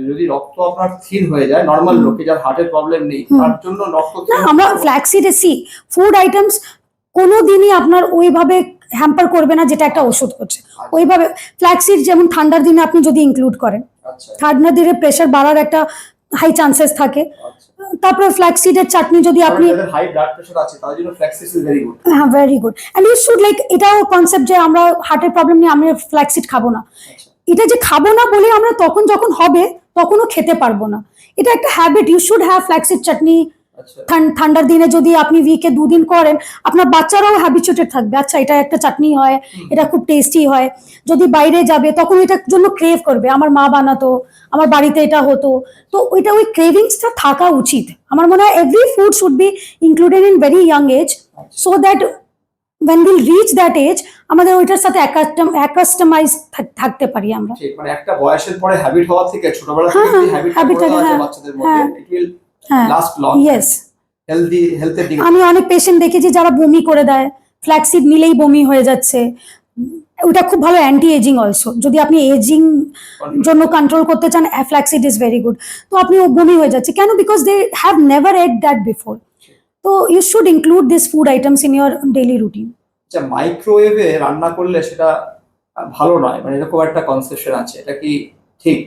যদি রক্ত আপনার থিন হয়ে যায়, নরমাল লোকে যার হার্টের প্রবলেম নেই, তার জন্য রক্ত না, আমরা ফ্ল্যাক্স সিড ফুড আইটেমস কোনোদিনই আপনার ওইভাবে হ্যাম্পার করবে না যেটা একটা ওষুধ করছে। ওইভাবে ফ্ল্যাক্স সিড যেমন ঠান্ডার দিনে আপনি যদি ইনক্লুড করেন, ঠান্ডার দিনে প্রেশার বাড়ার একটা হাই চান্সেস থাকে। তারপরে ফ্ল্যাক্সিডের চাটনি যদি আপনি, যাদের হাই ব্লাড প্রেশার আছে তাদের জন্য ফ্ল্যাক্সিড ইজ ভেরি গুড। হ্যাঁ very good, and you should like, এটাও কনসেপ্ট যে আমরা হার্টের প্রবলেম নিয়ে আমরা ফ্ল্যাক্সিড খাবো না, এটা যে খাবো না বলে আমরা তখন যখন হবে তখনও খেতে পারবো না, এটা একটা habit. You should have flaxseed chutney. আচ্ছা ঠান্ডার দিনে যদি আপনি উইকে 2 দিন করেন, আপনার বাচ্চারাও হ্যাবিচুয়েটেড থাকবে, আচ্ছা এটা একটা চাটনি হয়, এটা খুব টেস্টি হয়। যদি বাইরে যাবে তখন এটার জন্য ক্রেভ করবে, আমার মা বানাতো, আমার বাড়িতে এটা হতো। তো ওইটা, ওই ক্রেভিংসটা থাকা উচিত। আমার মনে হয় every food should be included in very young age, so that when we'll reach that age আমাদের ওইটার সাথে অ্যাকাস্টমাইজ থাকতে পারি আমরা। ঠিক, মানে একটা বয়সের পরে হ্যাবিট হওয়া থেকে ছোটবেলা হ্যাঁ, থেকে যদি হ্যাবিট habit গড়ে থাকে, আছে হ্যাঁ, বাচ্চাদের মধ্যে, হ্যাঁ, ইট উইল হ্যাঁ, লাস্ট লং। ইয়েস। হেলথের দিকে আমি অনেক পেশেন্ট দেখেছি যারা বমি করে দেয়, ফ্ল্যাক্সিড নিলেই বমি হয়ে যাচ্ছে। ওটা খুব ভালো অ্যান্টি এজিং অলসো, যদি আপনি এজিং জন্য কন্ট্রোল করতে চান, ফ্ল্যাক্সিড ইজ ভেরি গুড। তো আপনি বমি হয়ে যাচ্ছে কেন? Because they have never ate that before. তো you should include this food items in your daily routine. আচ্ছা, মাইক্রোওয়েভে রান্না করলে সেটা ভালো নয়, মানে এরকম একটা কনসেপশন আছে, এটা কি ঠিক?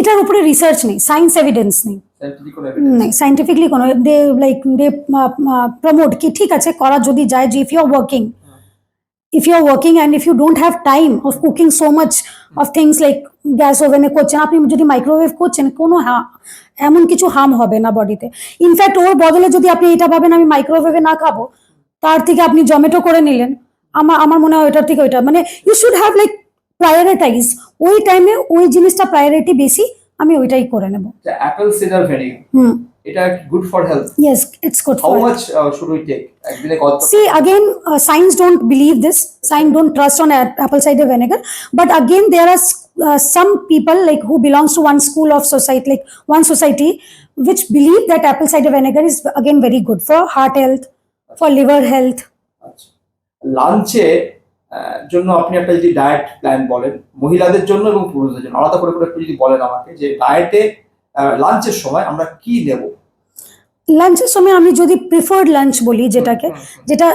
এটার উপরে রিসার্চ নেই, সায়েন্স এভিডেন্স নেই, সায়েন্টিফিক কোনো evidence? নেই সাইন্টিফিকলি কোনো। দে লাইক দে প্রমোট কি ঠিক আছে করা যদি যায়, যে if you are working and if you don't have time of cooking so much of things like gas ওভেনে করছেন, আপনি যদি মাইক্রোওয়েভ করছেন, কোনো এমন কিছু হার্ম হবে না বডিতে। ইনফ্যাক্ট ওর বদলে যদি আপনি এটা ভাবেন আমি মাইক্রোওয়েভে না খাবো, তার থেকে আপনি জোম্যাটো করে নিলেন, আমার মনে হয় ওইটার থেকে ওইটা, মানে you should have like prioritize, ওই টাইমে ওই জিনিসটা প্রায়োরিটি বেশি, আমি ওইটাই করে নেব। অ্যাপেল সিডার ভিনেগার, এটা good for health? Yes, it's good how for much should we take একদিনে কত? See, again, science don't believe this. Science don't trust on apple cider vinegar. But again, there are some people like who belongs to one school of society, like one society, which believe that apple cider vinegar is again very good for heart health, for liver health. আচ্ছা, লাঞ্চে জন্য আপনি একটা যদি diet plan বলেন মহিলাদের জন্য এবং পুরুষদের জন্য আলাদা করে করে একটু যদি বলেন আমাকে, যে ডায়েটে লাঞ্চের সময় আমরা কি নেব? লাঞ্চের সময় আমি যদি প্রিফার্ড লাঞ্চ বলি যেটাকে, যেটা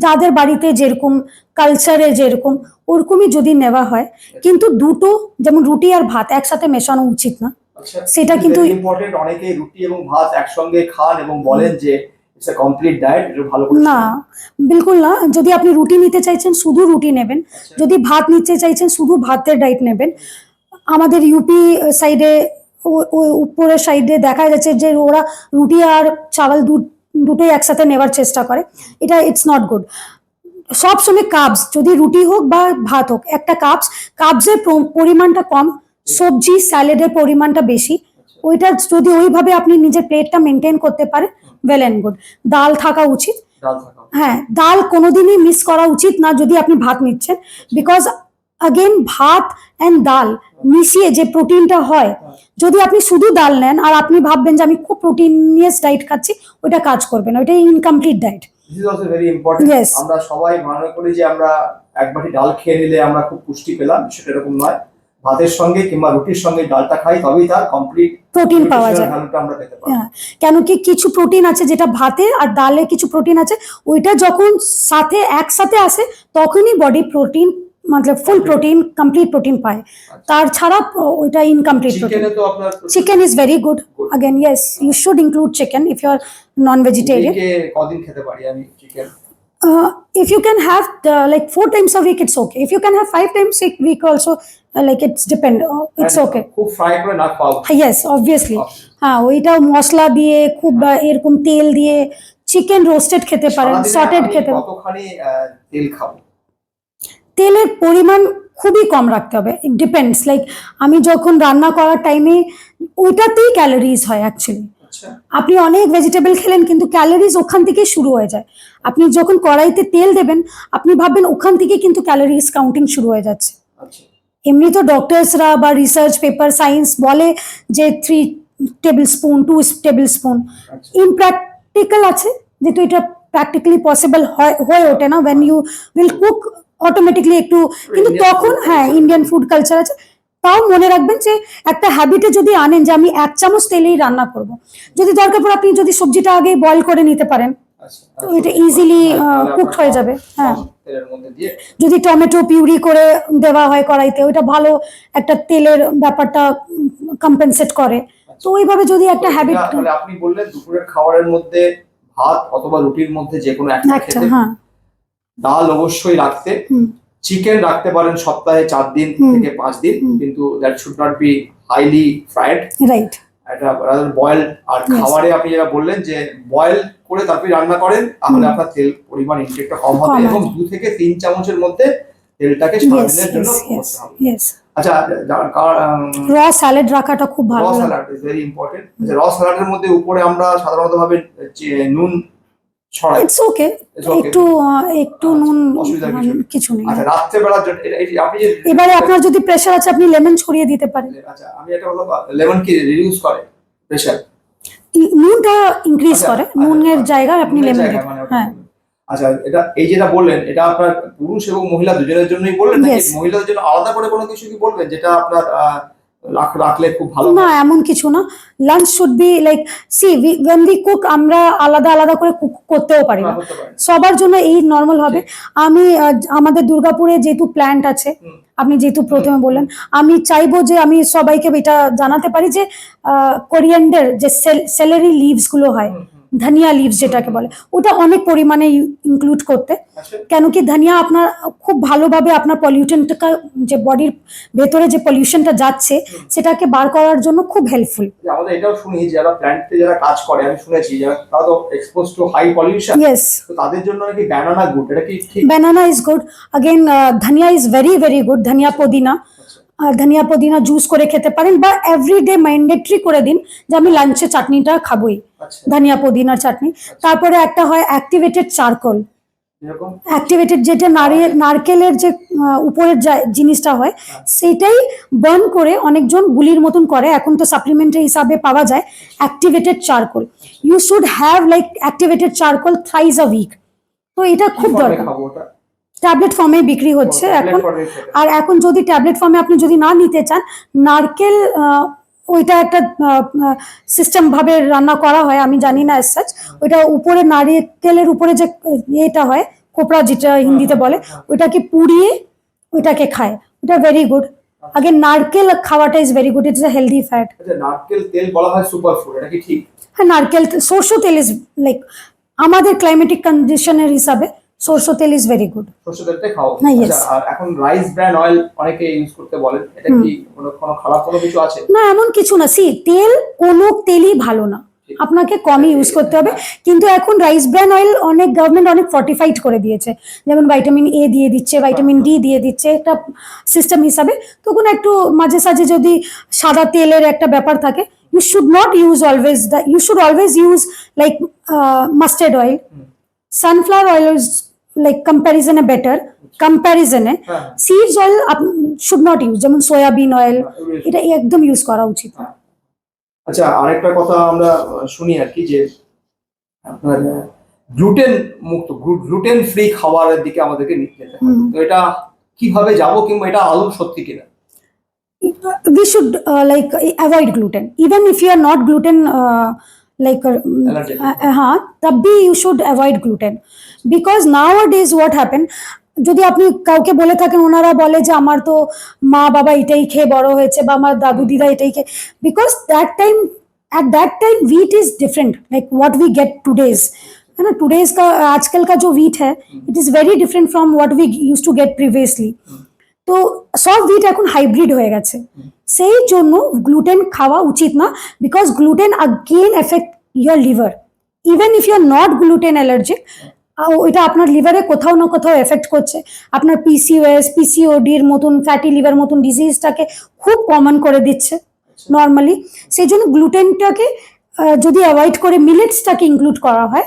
যাদের বাড়িতে যেরকম কালচারে যেরকম ওরকমই যদি নেওয়া হয়, কিন্তু দুটো যেমন রুটি আর ভাত একসাথে মেশানো উচিত না। আচ্ছা, সেটা কিন্তু ইম্পর্টেন্ট। অনেকে রুটি এবং ভাত একসঙ্গে খান এবং বলেন যে ইটস আ কমপ্লিট ডায়েট, এটা ভালো করে না, বিলকুল না। যদি আপনি রুটি নিতে চাইছেন শুধু রুটি নেবেন, যদি ভাত নিতে চাইছেন শুধু ভাতের ডায়েট নেবেন। আমাদের ইউপি সাইডে, উপরের সাইডে দেখা যাচ্ছে যে ওরা রুটি আর চাওয়াল দুটোই একসাথে নেওয়ার চেষ্টা করে, এটা ইটস নট গুড। সবসময় কার্বস, যদি রুটি হোক বা ভাত হোক, একটা কার্বসের পরিমাণটা কম, সবজি স্যালাডের পরিমাণটা বেশি, ওইটা যদি ওইভাবে আপনি নিজের প্লেটটা মেনটেন করতে পারেন, ওয়েল অ্যান্ড গুড। ডাল থাকা উচিত, ডাল থাকা। হ্যাঁ, ডাল কোনোদিনই মিস করা উচিত না যদি আপনি ভাত নিচ্ছেন, বিকজ আগেন ভাত অ্যান্ড ডাল মিশিয়ে যে প্রোটিনটা হয়, যদি আপনি শুধু ডাল নেন আর আপনি ভাববেন যে আমি খুব প্রোটিনিয়াস ডায়েট খাচ্ছি, ওইটা কাজ করবে না, ওইটা incomplete diet. This is also very important. Yes. আমরা সবাই মনে করি যে আমরা এক বাটি ডাল খেয়ে নিলে আমরা খুব পুষ্টি পেলাম, সেটা এরকম নয়। ভাতের সঙ্গে কিংবা রুটির সঙ্গে ডালটা খাই, তবেই তার কমপ্লিট প্রোটিন পাওয়া যায়। ভ্যালুটা আমরা পেতে পারি। হ্যাঁ, কেন কি কিছু প্রোটিন আছে যেটা ভাতে আর ডালে কিছু প্রোটিন আছে, ওইটা যখন একসাথে আসে তখনই বডি প্রোটিন মানে ফুল প্রোটিন, কমপ্লিট প্রোটিন পায়। তার ছাড়া ওইটা ইনকমপ্লিট প্রোটিন। চিকেনে তো আপনার chicken is very good. Again, yes, you should include chicken if you are non-vegetarian. উইকে কদিন খেতে পারি আমি chicken? If you can have like 4 times a week, it's okay. If you can have 5 times a week also, like it's depend. It's okay. খুব fry করে না খাওয়া। Yes, obviously. হ্যাঁ, ওইটা মশলা দিয়ে খুব এরকম তেল দিয়ে চিকেন রোস্টেড খেতে পারেন, সটেড খেতে পারেন। কতখানি তেল খাবো? তেলের পরিমাণ খুবই কম রাখতে হবে, ইট ডিপেন্ডস। লাইক আমি যখন রান্না করার টাইমে ওইটাতেই ক্যালোরিজ হয় অ্যাকচুয়ালি। আপনি অনেক ভেজিটেবল খেলেন কিন্তু ক্যালোরিজ ওখান থেকে শুরু হয়ে যায়। আপনি যখন কড়াইতে তেল দেবেন আপনি ভাববেন ওখান থেকে কিন্তু ক্যালোরিজ কাউন্টিং শুরু হয়ে যাচ্ছে। এমনি তো ডক্টরসরা বা রিসার্চ পেপার সায়েন্স বলে যে 3 tablespoon 2 tablespoon. Impractical আছে, যেহেতু এটা প্র্যাকটিক্যালি পসিবল হয়ে ওঠে না। When you will cook automatically একটু, কিন্তু তখন হ্যাঁ ইন্ডিয়ান ফুড কালচার আছে। তাও মনে রাখবেন যে একটা হ্যাবিটে যদি আনেন যে আমি 1 চামচ তেলেই রান্না করব, যদি দরকার পড়ে আপনি যদি সবজিটা আগে বয়েল করে নিতে পারেন, আচ্ছা তো এটা ইজিলি কুকড হয়ে যাবে। হ্যাঁ, তেলের মধ্যে দিয়ে যদি টমেটো পিউরি করে দেওয়া হয় কড়াইতে, ওইটা ভালো একটা তেলের ব্যাপারটা কম্পেনসেট করে। তো ওইভাবে যদি একটা তো হ্যাবিট, এটা তাহলে আপনি বললেন দুপুরের খাবারের মধ্যে ভাত অথবা রুটির মধ্যে যে কোনো একটা একটা, খেতে, হ্যাঁ, ডাল অবশ্যই রাখতে, হুম, চিকেন রাখতে পারেন সপ্তাহে 4 দিন হুম, থেকে 5 দিন, হুম। কিন্তু that should not be highly fried, right, এটা বয়েল। আর Yes. খাবারে আপনি যেটা বললেন যে বয়েল করে তারপরে রান্না করেন, তাহলে আপনার তেল পরিমাণ ইনটেকটা কম হবে কম এবং হবে। 2 থেকে 3 চামচের মধ্যে তেলটাকে ইয়েস, সারাদিনের জন্য ইয়েস, ইয়েস, করতে হবে। ইয়েস। আচ্ছা, র স্যালাড রাখাটা খুব র ভালো। Salad is very important. র স্যালাডের মধ্যে উপরে আমরা সাধারণত ভাবে নুন ছড়াই। It's okay, It's okay. একটু একটু আচ্ছা, নুন, অসুবিধার কিছু নেই। কিছু নেই। আচ্ছা, রাত্রেবেলার জন্য আপনি যে এবারে আপনার যদি প্রেশার আছে আপনি লেমন ছড়িয়ে দিতে পারেন। আচ্ছা, আমি এটা বলবো, লেমন কি রিডিউস করে প্রেশার? নুনটা ইনক্রিজ আচ্ছা, করে, আচ্ছা, নুনের আচ্ছা, জায়গায় আপনি নুনের লেমন জায়গায় দিতে মানে ওটা হ্যাঁ। বললেন। আচ্ছা, এটা এই যেটা বললেন এটা আপনার পুরুষ এবং মহিলা দুজনের জন্যই বললেন, নাকি Yes. মহিলাদের জন্য আলাদা করে কোনো কিছু কি বলবেন যেটা আপনার রাখলে খুব ভালো না, হয়? এমন কিছু না। Lunch should be like, see when we cook আমরা আলাদা আলাদা করে কুক করতেও পারি না, করতে পারেন। সবার জন্য এই নর্মাল হবে। আমি আমাদের দুর্গাপুরে যেহেতু প্ল্যান্ট আছে, হুম। আপনি যেহেতু প্রথমে বললেন, আমি চাইবো যে আমি সবাইকে এটা জানাতে পারি যে কোরিয়ান্ডার যে সেলেরি লিভস গুলো হয়, হুম, হুম। ধনিয়া লিভস যেটাকে বলে, ওটা অনেক পরিমাণে ইনক্লুড করতে। আচ্ছা, কেন কি ধনিয়া আপনার খুব ভালোভাবে আপনার পলিউশনটা, যে বডির ভেতরে যে পলিউশনটা যাচ্ছে সেটাকে বার করার জন্য খুব হেল্পফুল। যে আমাদের এটাও শুনি যারা প্ল্যান্টে যারা কাজ করে, আমি শুনেছি যারা তারা তো expose to high pollution, yes, তো তাদের জন্য নাকি ব্যানানা গুড, এটা কি ঠিক? banana is good. Again, ধনিয়া is very very good. ধনিয়া পুদিনা, আচ্ছা, ধনিয়া পুদিনা জুস করে খেতে পারেন, বা এভরিডে ম্যান্ডেটরি করে দিন যে আমি লাঞ্চে চাটনিটা খাবোই, আচ্ছা, ধনিয়া পুদিনার চাটনি। তারপরে একটা হয় অ্যাক্টিভেটেড চারকোল। এরকম অ্যাক্টিভেটেড যেটা নারকেলের যে উপরের জিনিসটা হয়, সেটাই বার্ন করে অনেকজন গুলির মতন করে, এখন তো সাপ্লিমেন্টারি হিসাবে পাওয়া যায় activated charcoal. You should have like activated charcoal thrice a week. তো এটা খুব দরকার। খাবো ওটা? ট্যাবলেট ফর্মে বিক্রি হচ্ছে এখন। আর এখন যদি ট্যাবলেট ফর্মে আপনি যদি না নিতে চান, নারকেল ওইটা একটা সিস্টেম ভাবে রান্না করা হয়, আমি জানি না সাচ। ওইটা উপরে নারকেলের উপরে যে এটা হয় কোপড়া, যেটা হিন্দিতে বলে, ওইটাকে পুড়িয়ে ওইটাকে খায়, ওটা ভেরি গুড। আগে নারকেল খাওয়াটা is very good, it's a healthy fat. আচ্ছা, নারকেল তেল বলা হয় সুপার ফুড, এটা কি ঠিক? হ্যাঁ, নারকেল সরষে তেল ইজ লাইক আমাদের ক্লাইমেটিক কন্ডিশনের হিসাবে সরষে তেল ইজ ভেরি গুড। সরষে তেলটাই খাও। হ্যাঁ, yes. আচ্ছা, আর এখন রাইস ব্র্যান অয়েল অনেকে ইউজ করতে বলেন, এটা কি কোনো খারাপ কোনো কিছু আছে? না, এমন কিছু না। সি তেল, কোনো তেলই ভালো না, আপনাকে কমই ইউজ করতে হবে। কিন্তু এখন রাইস ব্র্যান অয়েল অনেক গভর্নমেন্ট অনেক ফর্টিফাইড করে দিয়েছে, যেমন ভাইটামিন এ দিয়ে দিচ্ছে, ভাইটামিন ডি দিয়ে দিচ্ছে, একটা সিস্টেম হিসাবে। তখন একটু মাঝে সাঝে যদি সাদা তেলের একটা ব্যাপার থাকে, you should not use always you should always use like mustard oil, sunflower oil is like কম্প্যারিজনে বেটার, কম্প্যারিজনে। হ্যাঁ। Seeds oil should not use, যেমন সয়াবিন অয়েল, এটা একদম ইউজ করা উচিত না। আচ্ছা, আরেকটা কথা আমরা শুনি আর কি, যে আপনার গ্লুটেন মুক্ত, গ্লুটেন ফ্রি খাবারের দিকে আমাদেরকে নিতে যেতে হবে। তো এটা কিভাবে যাব, কিংবা এটা আদৌ সত্যি কিনা? We should like avoid gluten, even if you are not gluten like Allergic. तब भी you should avoid gluten, because nowadays what happen, যদি আপনি কাউকে বলে থাকেন, ওনারা বলে যে আমার তো মা বাবা এটাই খেয়ে বড় হয়েছে, বা আমার দাদু দিদা এটাই খেয়ে, because at that time wheat is different, like what we get today's, है ना, today's का आजकल का जो wheat है, it is very different from what we used to get previously. তো সব হুইট এখন হাইব্রিড হয়ে গেছে, সেই জন্য গ্লুটেন খাওয়া উচিত না, because gluten again effect your liver. Even if you are not gluten allergic, ওইটা আপনার লিভারে কোথাও না কোথাও এফেক্ট করছে, আপনার পিসিওএস, পিসিওডির মতন, ফ্যাটি লিভার মতন ডিজিজটাকে খুব কমন করে দিচ্ছে নর্মালি। সেই জন্য গ্লুটেনটাকে যদি অ্যাভয়েড করে মিলেটসটাকে ইনক্লুড করা হয়,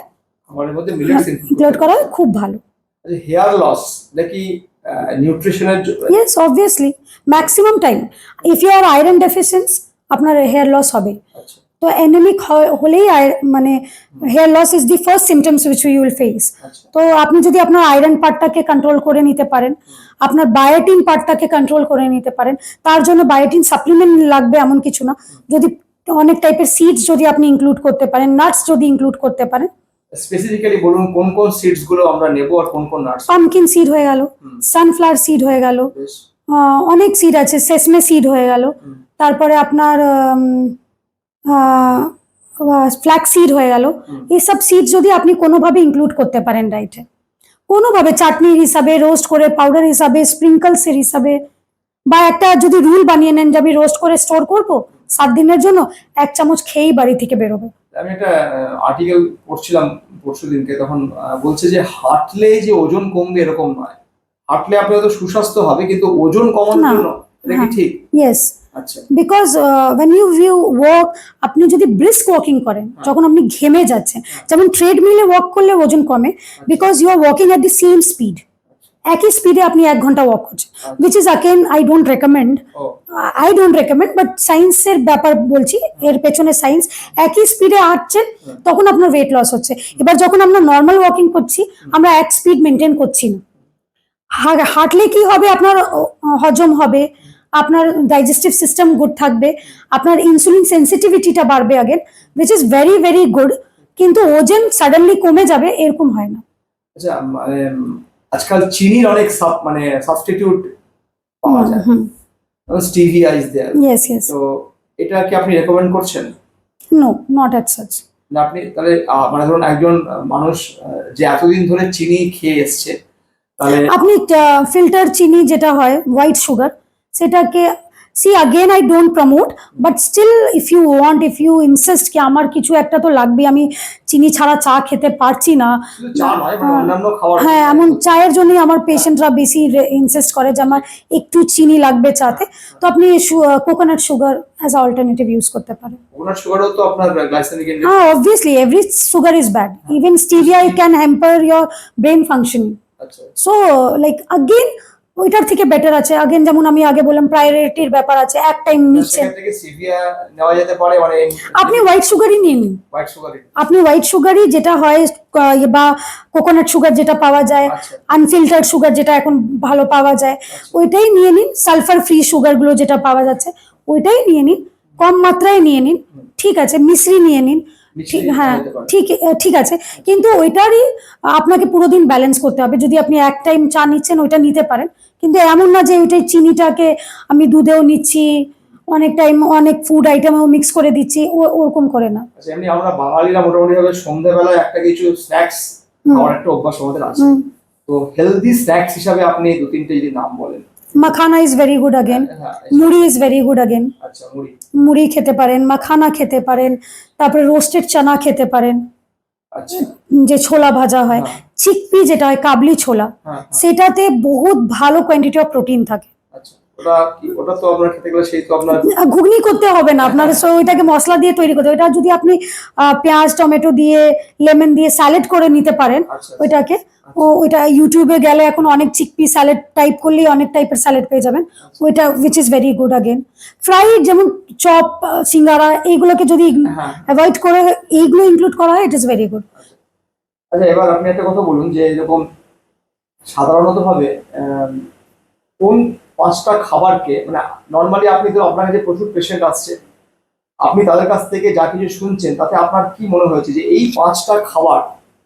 খাবারের মধ্যে মিলেটস ইনক্লুড করা হয়, খুব ভালো। আচ্ছা, হেয়ার লস নাকি নিউট্রিশনের Yes, obviously, maximum time. If you are iron deficient, আপনার হেয়ার লস হবে। আচ্ছা, তো অ্যানেমিক হলেই মানে hair loss is the first symptoms which you will face. আচ্ছা, তো আপনি যদি আপনার আয়রন পার্টটাকে কন্ট্রোল করে নিতে পারেন, আপনার বায়োটিন পার্টটাকে কন্ট্রোল করে নিতে পারেন, তার জন্য বায়োটিন সাপ্লিমেন্ট লাগবে এমন কিছু না, যদি অনেক টাইপের সিডস যদি আপনি ইনক্লুড করতে পারেন, নাটস যদি ইনক্লুড করতে পারেন, স্পেসিফিক্যালি বলুন কোন কোন সিডস গুলো আমরা নেব আর কোন কোন নাটস? পামকিন সিড হয়ে গেল, হুম। সানফ্লাওয়ার সিড হয়ে গেল, বেশ। অনেক সিড আছে, সেসমে সিড হয়ে গেল, হুম। তারপরে আপনার ফ্ল্যাক্স সিড হয়ে গেল। হুম। এইসব সিড যদি আপনি কোনোভাবে ইনক্লুড করতে পারেন ডায়েটে, কোনোভাবে চাটনির হিসাবে, রোস্ট করে পাউডার হিসাবে, স্প্রিঙ্কলসের হিসাবে, বা একটা যদি রুল বানিয়ে নেন যে আমি রোস্ট করে স্টোর করবো 7 দিনের জন্য, 1 চামচ খেয়েই বাড়ি থেকে বেরোবে। আমি একটা আর্টিকেল পড়ছিলাম পরশু দিনকে, তখন বলছে যে হাঁটলে যে ওজন কমবে এরকম নয়, হাঁটলে আপনার হয়তো সুস্বাস্থ্য হবে কিন্তু ওজন কমানোর না। জন্য এটা কি ঠিক? ইয়েস, আচ্ছা। বিকজ when you walk, আপনি যদি ব্রিস্ক ওয়াকিং করেন, যখন আপনি ঘেমে যাচ্ছেন, যেমন ট্রেডমিলে ওয়াক করলে ওজন কমে, because you are walking at the same speed, একই স্পিডে আপনি 1 ঘন্টা ওয়াক করছেন, which is again I don't recommend. O I don't recommend, but সায়েন্সের ব্যাপার বলছি, এর পেছনে সায়েন্স। একই স্পিডে হাঁটছেন তখন আপনার ওয়েট লস হচ্ছে। এবার যখন আমরা নর্মাল ওয়াকিং করছি, আমরা এক স্পিড মেনটেন করছি না। হাঁটলে কি হবে, আপনার হজম হবে, আপনার ডাইজেস্টিভ সিস্টেম গুড থাকবে, আপনার ইনসুলিন সেন্সিটিভিটিটা বাড়বে again, which is very very good, কিন্তু ওজন সাডেনলি কমে যাবে এরকম হয় না। আচ্ছা, মানে আজকাল চিনির অনেক মানে সাবস্টিটিউট পাওয়া যায়, stevia is there, yes yes, তো এটা কি আপনি রেকমেন্ড করছেন? No, not at such. না আপনি তাহলে মানে ধরুন একজন মানুষ যে এতদিন ধরে চিনি খেয়ে এসছে, তাহলে আপনি ফিল্টার চিনি যেটা হয়, হোয়াইট সুগার, সেটাকে see again I don't promote, but still if you want, if you insist কি আমার কিছু একটা তো লাগবে, আমি চিনি ছাড়া চা খেতে পারছি না, শুধু চা নয় মানে অন্যান্য খাবার, হ্যাঁ এমন চায়ের জন্যই আমার পেশেন্টরা বেশি ইনসিস্ট করে যে আমার একটু চিনি লাগবে চাতে, তো আপনি coconut sugar as alternative use করতে পারেন। কোকোনাট সুগারও তো আপনার গ্লাইসেমিক ইনডেক্স, হ্যাঁ obviously every sugar is bad, even stevia it can hamper your brain functioning. আচ্ছা সো লাইক अगेन ওইটার থেকে বেটার আছে। আগেন যেমন আমি আগে বললাম প্রায়োরিটির ব্যাপার আছে, এক টাইম নিচ্ছেন, সেখান থেকে সিভিয়া নেওয়া যেতে পারে, মানে আপনি হোয়াইট সুগারই নিয়ে নিন, হোয়াইট সুগার। আপনি হোয়াইট সুগারই যেটা হয়, বা কোকোনাট সুগার যেটা পাওয়া যায়, আচ্ছা আনফিল্টার্ড সুগার যেটা এখন ভালো পাওয়া যায়, ওইটাই নিয়ে নিন। সালফার ফ্রি সুগার গুলো যেটা পাওয়া যাচ্ছে ওইটাই নিয়ে নিন, কম মাত্রায় নিয়ে নিন, ঠিক আছে। মিশ্রি নিয়ে নিন, হ্যাঁ ঠিক আছে, কিন্তু ওইটারই আপনাকে পুরো দিন ব্যালেন্স করতে হবে। যদি আপনি এক টাইম চা নিচ্ছেন ওইটা নিতে পারেন, কিন্তু এমন না যে ওইটাই চিনিটাকে আমি দুধেও নিচ্ছি, অনেক টাইম অনেক ফুড আইটেমেও মিক্স করে দিচ্ছি, ওরকম করে না। আচ্ছা, এমনি আমরা বাঙালিরা মোটামুটি ভাবে সন্ধ্যাবেলায় একটা কিছু স্ন্যাক্স খাওয়ার একটা অভ্যাস আমাদের আছে, তো হেলদি স্ন্যাক্স হিসাবে আপনি 2-3টে যদি নাম বলেন। Makhana is very good again, হ্যাঁ, মুড়ি ইজ ভেরি গুড अगेन। আচ্ছা মুড়ি, মুড়ি খেতে পারেন, মাখানা খেতে পারেন, তারপরে রোস্টেড চানা খেতে পারেন, আচ্ছা যে ছোলা ভাজা হয়, হ্যাঁ। চিকপি যেটা হয় কাবলি ছোলা, হ্যাঁ সেটাতে বহুত ভালো কোয়ান্টিটি অফ প্রোটিন থাকে। আচ্ছা, ওটা কি, ওটা তো আপনার খেতে গেলে সেই তো আপনার ঘুগনি করতে হবে না আপনার, সো ওইটাকে মশলা দিয়ে তৈরি করতে হবে। ওইটা যদি আপনি পেঁয়াজ টমেটো দিয়ে লেমন দিয়ে স্যালাড করে নিতে পারেন, আচ্ছা ওইটাকে ওইটা ইউটিউবে গেলে এখন অনেক চিকপি স্যালাড টাইপ করলেই অনেক টাইপের স্যালাড পেয়ে যাবেন, ওইটা which is very good again. Fried যেমন চপ সিঙ্গারা এইগুলোকে যদি হ্যাঁ। অ্যাভয়েড করে এইগুলো ইনক্লুড করা হয়, ইট ইজ ভেরি গুড। আচ্ছা, এবার আপনি একটা কথা বলুন যে এরকম সাধারণত ভাবে কোন 5টা খাবারকে, মানে নর্মালি আপনি তো আপনার কাছে প্রচুর পেশেন্ট আসছে, আপনি তাদের কাছ থেকে যা কিছু শুনছেন তাতে আপনার কি মনে হয়েছে যে এই 5টা খাবার,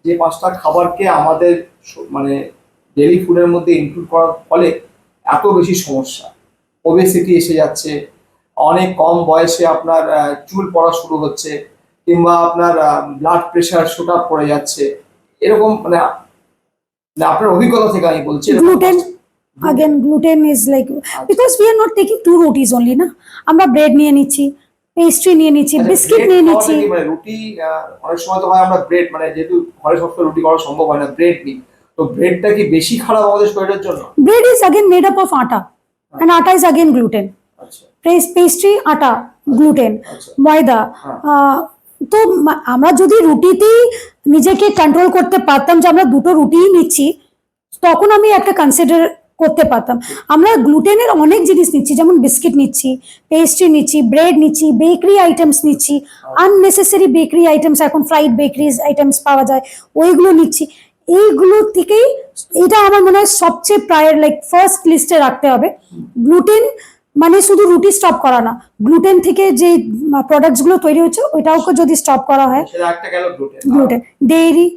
যে 5টা খাবারকে আমাদের মানে ডেইলি ফুডের মধ্যে ইনক্লুড করার ফলে এত বেশি সমস্যা, ওবেসিটি এসে যাচ্ছে, অনেক কম বয়সে আপনার চুল পড়া শুরু হচ্ছে, কিংবা আপনার ব্লাড প্রেশার শুট আপ পড়ে যাচ্ছে, এরকম মানে আপনার অভিজ্ঞতা থেকে আমি বলছি। Gluten again, gluten is like, because we are not taking 2 rotis only না, আমরা ব্রেড নিয়ে নিচ্ছি, পেস্ট্রি নিয়ে নিচ্ছি, বিস্কিট নিয়ে নিচ্ছি। মানে রুটি অনেক সময় তো হয় আমরা ব্রেড, মানে যেহেতু ঘরে সবসময় রুটি করা সম্ভব হয় না, ব্রেড নিই, তো ব্রেডটা কি বেশি খারাপ আমাদের শরীরের জন্য? Bread is again made up of আটা, and আটা is again gluten. আচ্ছা পেস্ট্রি আটা, গ্লুটেন, আচ্ছা ময়দা। তো আমরা যদি রুটিতেই নিজেকে কন্ট্রোল করতে পারতাম যে আমরা 2টো রুটিই নিচ্ছি, তখন আমি একটা কনসিডার করতে পারতাম। আমরা গ্লুটেনের অনেক জিনিস নিচ্ছি, যেমন বিস্কিট নিচ্ছি, পেস্ট্রি নিচ্ছি, ব্রেড নিচ্ছি, বেকারি আইটেমস নিচ্ছি, আননেসেসারি বেকারি আইটেমস, এখন ফ্রাইড বেকারিজ আইটেমস পাওয়া যায়, ওইগুলো নিচ্ছি। এইগুলো থেকেই এটা আমার মনে হয় সবচেয়ে প্রায় লাইক ফার্স্ট লিস্টে রাখতে হবে। গ্লুটেন মানে শুধু রুটি স্টপ করা না, গ্লুটেন থেকে যে প্রোডাক্টস গুলো তৈরি হচ্ছে ওইটাও যদি স্টপ করা হয়, সেটা একটা গেল gluten. Gluten, dairy,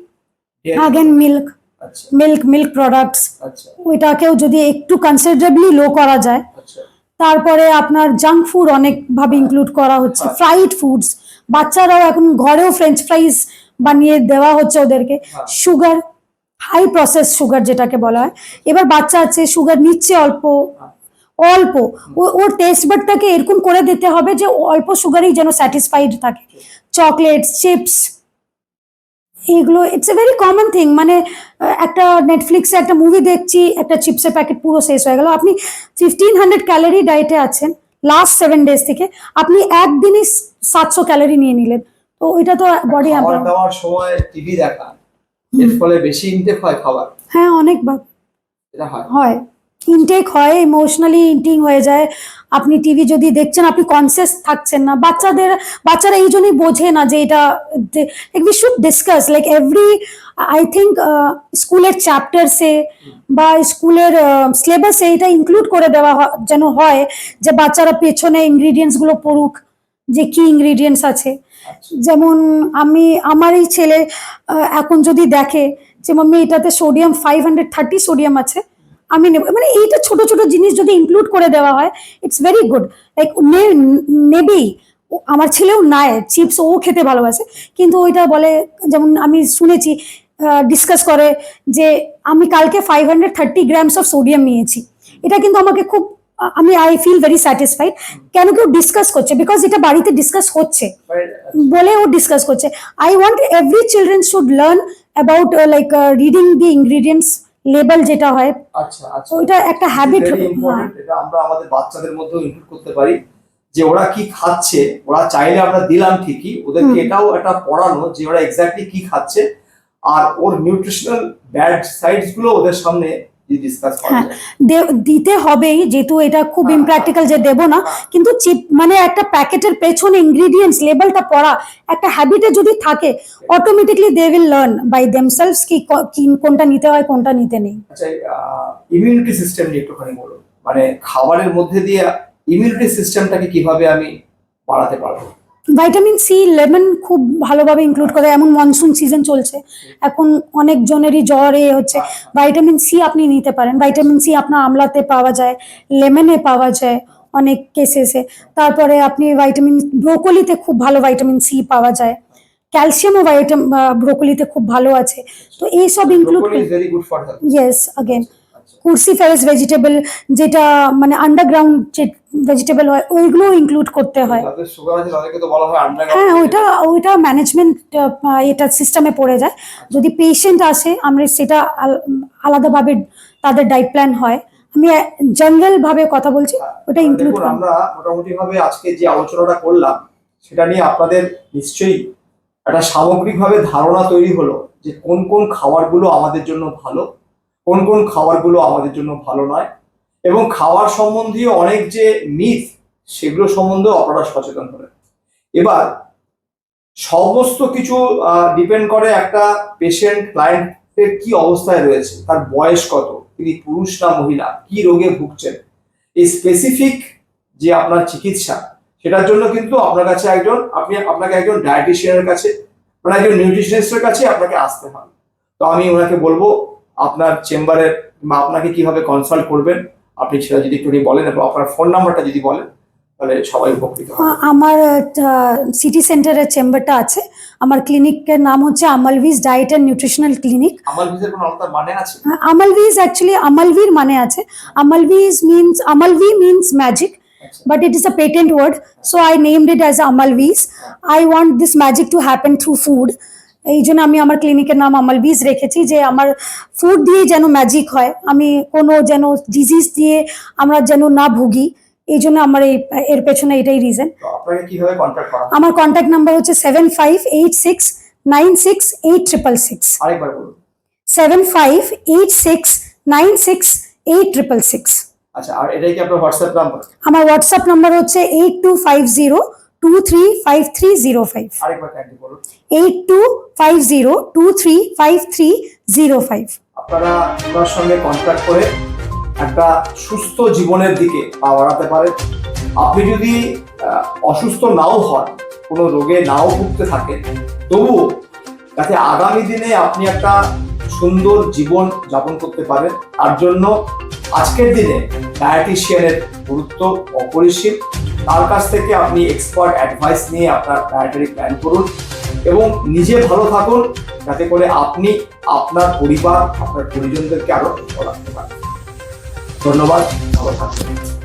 again milk, আচ্ছা মিল্ক প্রোডাক্টস, আচ্ছা ওইটাকেও যদি একটু কনসিডারেবলি লো করা যায়। আচ্ছা তারপরে আপনার জাঙ্ক ফুড অনেকভাবে ইনক্লুড করা হচ্ছে, হ্যাঁ। ফ্রাইড ফুডস, বাচ্চারাও এখন ঘরেও ফ্রেঞ্চ ফ্রাইজ বানিয়ে দেওয়া হচ্ছে ওদেরকে। হ্যাঁ। সুগার, হাই প্রসেস সুগার যেটাকে বলা হয়, এবার বাচ্চা আছে সুগার নিচ্ছে অল্প অল্প, ওর টেস্ট বাডটাকে এরকম করে দিতে হবে যে অল্প সুগারেই যেন স্যাটিসফাইড থাকে। চকলেট, চিপস, এইগুলো it's a very common thing. মানে একটা নেটফ্লিক্সে একটা মুভি দেখছি, একটা চিপসের প্যাকেট পুরো শেষ হয়ে গেল। আপনি 1500 ক্যালোরি ডায়েটে আছেন লাস্ট 7 ডেজ থেকে, আপনি একদিনই 700 ক্যালোরি নিয়ে নিলেন, তো এটা তো বডি খাবার দাওয়ার সময় টিভি দেখা, এর ফলে বেশি ইনটেক হয় খাবার, হ্যাঁ অনেকবার এটা হয়। হয়, ইনটেক হয়, ইমোশনালি ইনটিং হয়ে যায়। আপনি টিভি যদি দেখছেন আপনি কনসিয়াস থাকছেন না। বাচ্চারা এই জন্যই বোঝে না যে এটা we should discuss like every, I think স্কুলের চ্যাপ্টারসে বা স্কুলের সিলেবাসে এটা ইনক্লুড করে দেওয়া যেন হয়, যে বাচ্চারা পেছনে ইনগ্রিডিয়েন্টস গুলো পড়ুক, যে কি ইনগ্রিডিয়েন্টস আছে। যেমন আমার এই ছেলে এখন যদি দেখে যে মাম্মি এটাতে সোডিয়াম 530 সোডিয়াম আছে, আমি নেব, মানে এইটা ছোট ছোট জিনিস যদি ইনক্লুড করে দেওয়া হয়, it's very good. Like maybe আমার ছেলেও নাই চিপস, ও খেতে ভালোবাসে, কিন্তু ওইটা বলে, যেমন আমি শুনেছি ডিসকাস করে যে আমি কালকে 530 গ্রামস অফ সোডিয়াম নিয়েছি, এটা কিন্তু আমাকে খুব, আই ফিল ভেরি স্যাটিসফাইড। কেন কেউ ডিসকাস করছে, বিকজ এটা বাড়িতে ডিসকাস হচ্ছে বলে ও ডিসকাস করছে। I want every children should learn about like reading the ingredients label যেটা হয়, আচ্ছা আচ্ছা, ওইটা একটা হ্যাবিট। Very important. এটা আমরা আমাদের বাচ্চাদের মধ্যেও ইনক্লুড করতে পারি, যে ওরা কি খাচ্ছে, ওরা চাইলে আমরা দিলাম ঠিকই, ওদেরকে এটাও একটা পড়ানো যে ওরা এক্স্যাক্টলি কি খাচ্ছে, আর ওর নিউট্রিশনাল ব্যাড সাইডস গুলো ওদের সামনে ডিসকাস করা হ্যাঁ, যায়। দিতে হবেই, যেহেতু এটা খুব ইমপ্র্যাকটিক্যাল যে দেবো না, কিন্তু চিপ মানে একটা প্যাকেটের পেছনে ইনগ্রিডিয়েন্টস লেবেলটা পড়া একটা হ্যাবিটে যদি থাকে, automatically they will learn by themselves কি কোনটা নিতে হয় কোনটা নিতে নেই। আচ্ছা, ইমিউনিটি সিস্টেম নিয়ে একটুখানি বলুন, মানে খাবারের মধ্যে দিয়ে ইমিউনিটি সিস্টেমটাকে কিভাবে আমি বাড়াতে পারবো? ভাইটামিন সি, লেমন খুব ভালোভাবে ইনক্লুড করে, এমন মনসুন সিজন চলছে, এখন অনেক জনেরই জ্বর হচ্ছে, ভাইটামিন সি আপনি নিতে পারেন। ভাইটামিন সি আপনার আমলাতে পাওয়া যায়, লেমনে পাওয়া যায় অনেক কেসেসে। তারপরে আপনি ভাইটামিন, ব্রোকলিতে খুব ভালো ভাইটামিন সি পাওয়া যায়, ক্যালসিয়ামও ব্রোকলিতে খুব ভালো আছে, তো এইসব include, broccoli is very good for health. Yes again cruciferous vegetable, যেটা মানে আন্ডারগ্রাউন্ড যে ভেজিটেবল হয়, ওইগুলো ইনক্লুড করতে হয়। যাদের সুগার আছে তাদেরকে তো বলা হয় হ্যাঁ, আন্ডারগ্রাউন্ড। ওইটা ম্যানেজমেন্ট এটা সিস্টেমে পড়ে যায়। যদি পেশেন্ট আসে আমরা সেটা আলাদাভাবে তাদের ডায়েট প্ল্যান হয়, আমি জেনারেল ভাবে কথা বলছি, ওটা ইনক্লুড দেখুন, আমরা মোটামুটি ভাবে আজকে যে আলোচনাটা করলাম সেটা নিয়ে আপনাদের নিশ্চয়ই একটা সামগ্রিকভাবে ধারণা তৈরি হলো যে কোন কোন খাবারগুলো আমাদের জন্য ভালো, কোন কোন খাবারগুলো আমাদের জন্য ভালো নয়, এবং খাবার সম্বন্ধীয় অনেক যে মিথ সেগুলো সম্বন্ধেও আপনারা সচেতন হলেন। এবার সমস্ত কিছু ডিপেন্ড করে একটা পেশেন্ট ক্লায়েন্টের কি অবস্থায় রয়েছে, তার বয়স কত, তিনি পুরুষ না মহিলা, কি রোগে ভুগছেন, এই স্পেসিফিক যে আপনার চিকিৎসা, সেটার জন্য কিন্তু আপনাকে একজন ডায়েটিশিয়ানের কাছে, মানে একজন নিউট্রিশনিস্টের কাছে আপনাকে আসতে হবে। তো আমি ওনাকে বলবো আপনার চেম্বারে বা আপনাকে কিভাবে কনসাল্ট করবেন আপনি সেটা যদি একটু বলেন, এবং আপনার ফোন নাম্বারটা যদি বলেন তাহলে সবাই উপকৃত হবে। আমার সিটি সেন্টারের চেম্বারটা আছে, আমার ক্লিনিকের নাম হচ্ছে আমলভিজ ডায়েট অ্যান্ড নিউট্রিশনাল ক্লিনিক। আমলভিজের কোনো আলাদা মানে আছে? আমলভিজ অ্যাকচুয়ালি আমলভির মানে আছে, আমলভি means magic, but it is a patent word, so I named it as Amalviz. I want this magic to happen through food, এই জন্য আমি আমার ক্লিনিকের নাম আমলভিজ রেখেছি, যে আমার ফুড দিয়ে যেন ম্যাজিক হয়, আমি কোনো যেন ডিজিজ দিয়ে আমরা যেন না ভুগি, এই জন্য আমার এর পেছনে এটাই রিজন। তো আপনাকে কিভাবে কন্ট্যাক্ট করা? আমার কন্ট্যাক্ট নাম্বার হচ্ছে 7586968666। আরেকবার বলুন। 7586968666। আচ্ছা, আর এটাই কি আপনার হোয়াটসঅ্যাপ নাম্বার? আমার হোয়াটসঅ্যাপ নাম্বার হচ্ছে 8250235305। আরেকবার কাইন্ডলি বলুন। 8250235305। আপনারা ওনার সঙ্গে কন্ট্যাক্ট করে একটা সুস্থ জীবনের দিকে পা বাড়াতে পারেন। আপনি যদি অসুস্থ নাও হন, কোনো রোগে নাও ভুগতে থাকেন, তবুও যাতে আগামী দিনে আপনি একটা সুন্দর জীবন যাপন করতে পারেন, তার জন্য আজকের দিনে ডায়েটিশিয়ানের গুরুত্ব অপরিসীম। তার কাছ থেকে আপনি এক্সপার্ট অ্যাডভাইস নিয়ে আপনার ডায়েটারি প্ল্যান করুন এবং নিজে ভালো থাকুন, যাতে করে আপনি আপনার পরিবার, আপনার পরিজনদেরকে আরো ভালো রাখতে পারেন। ধন্যবাদ, ভালো থাকবেন।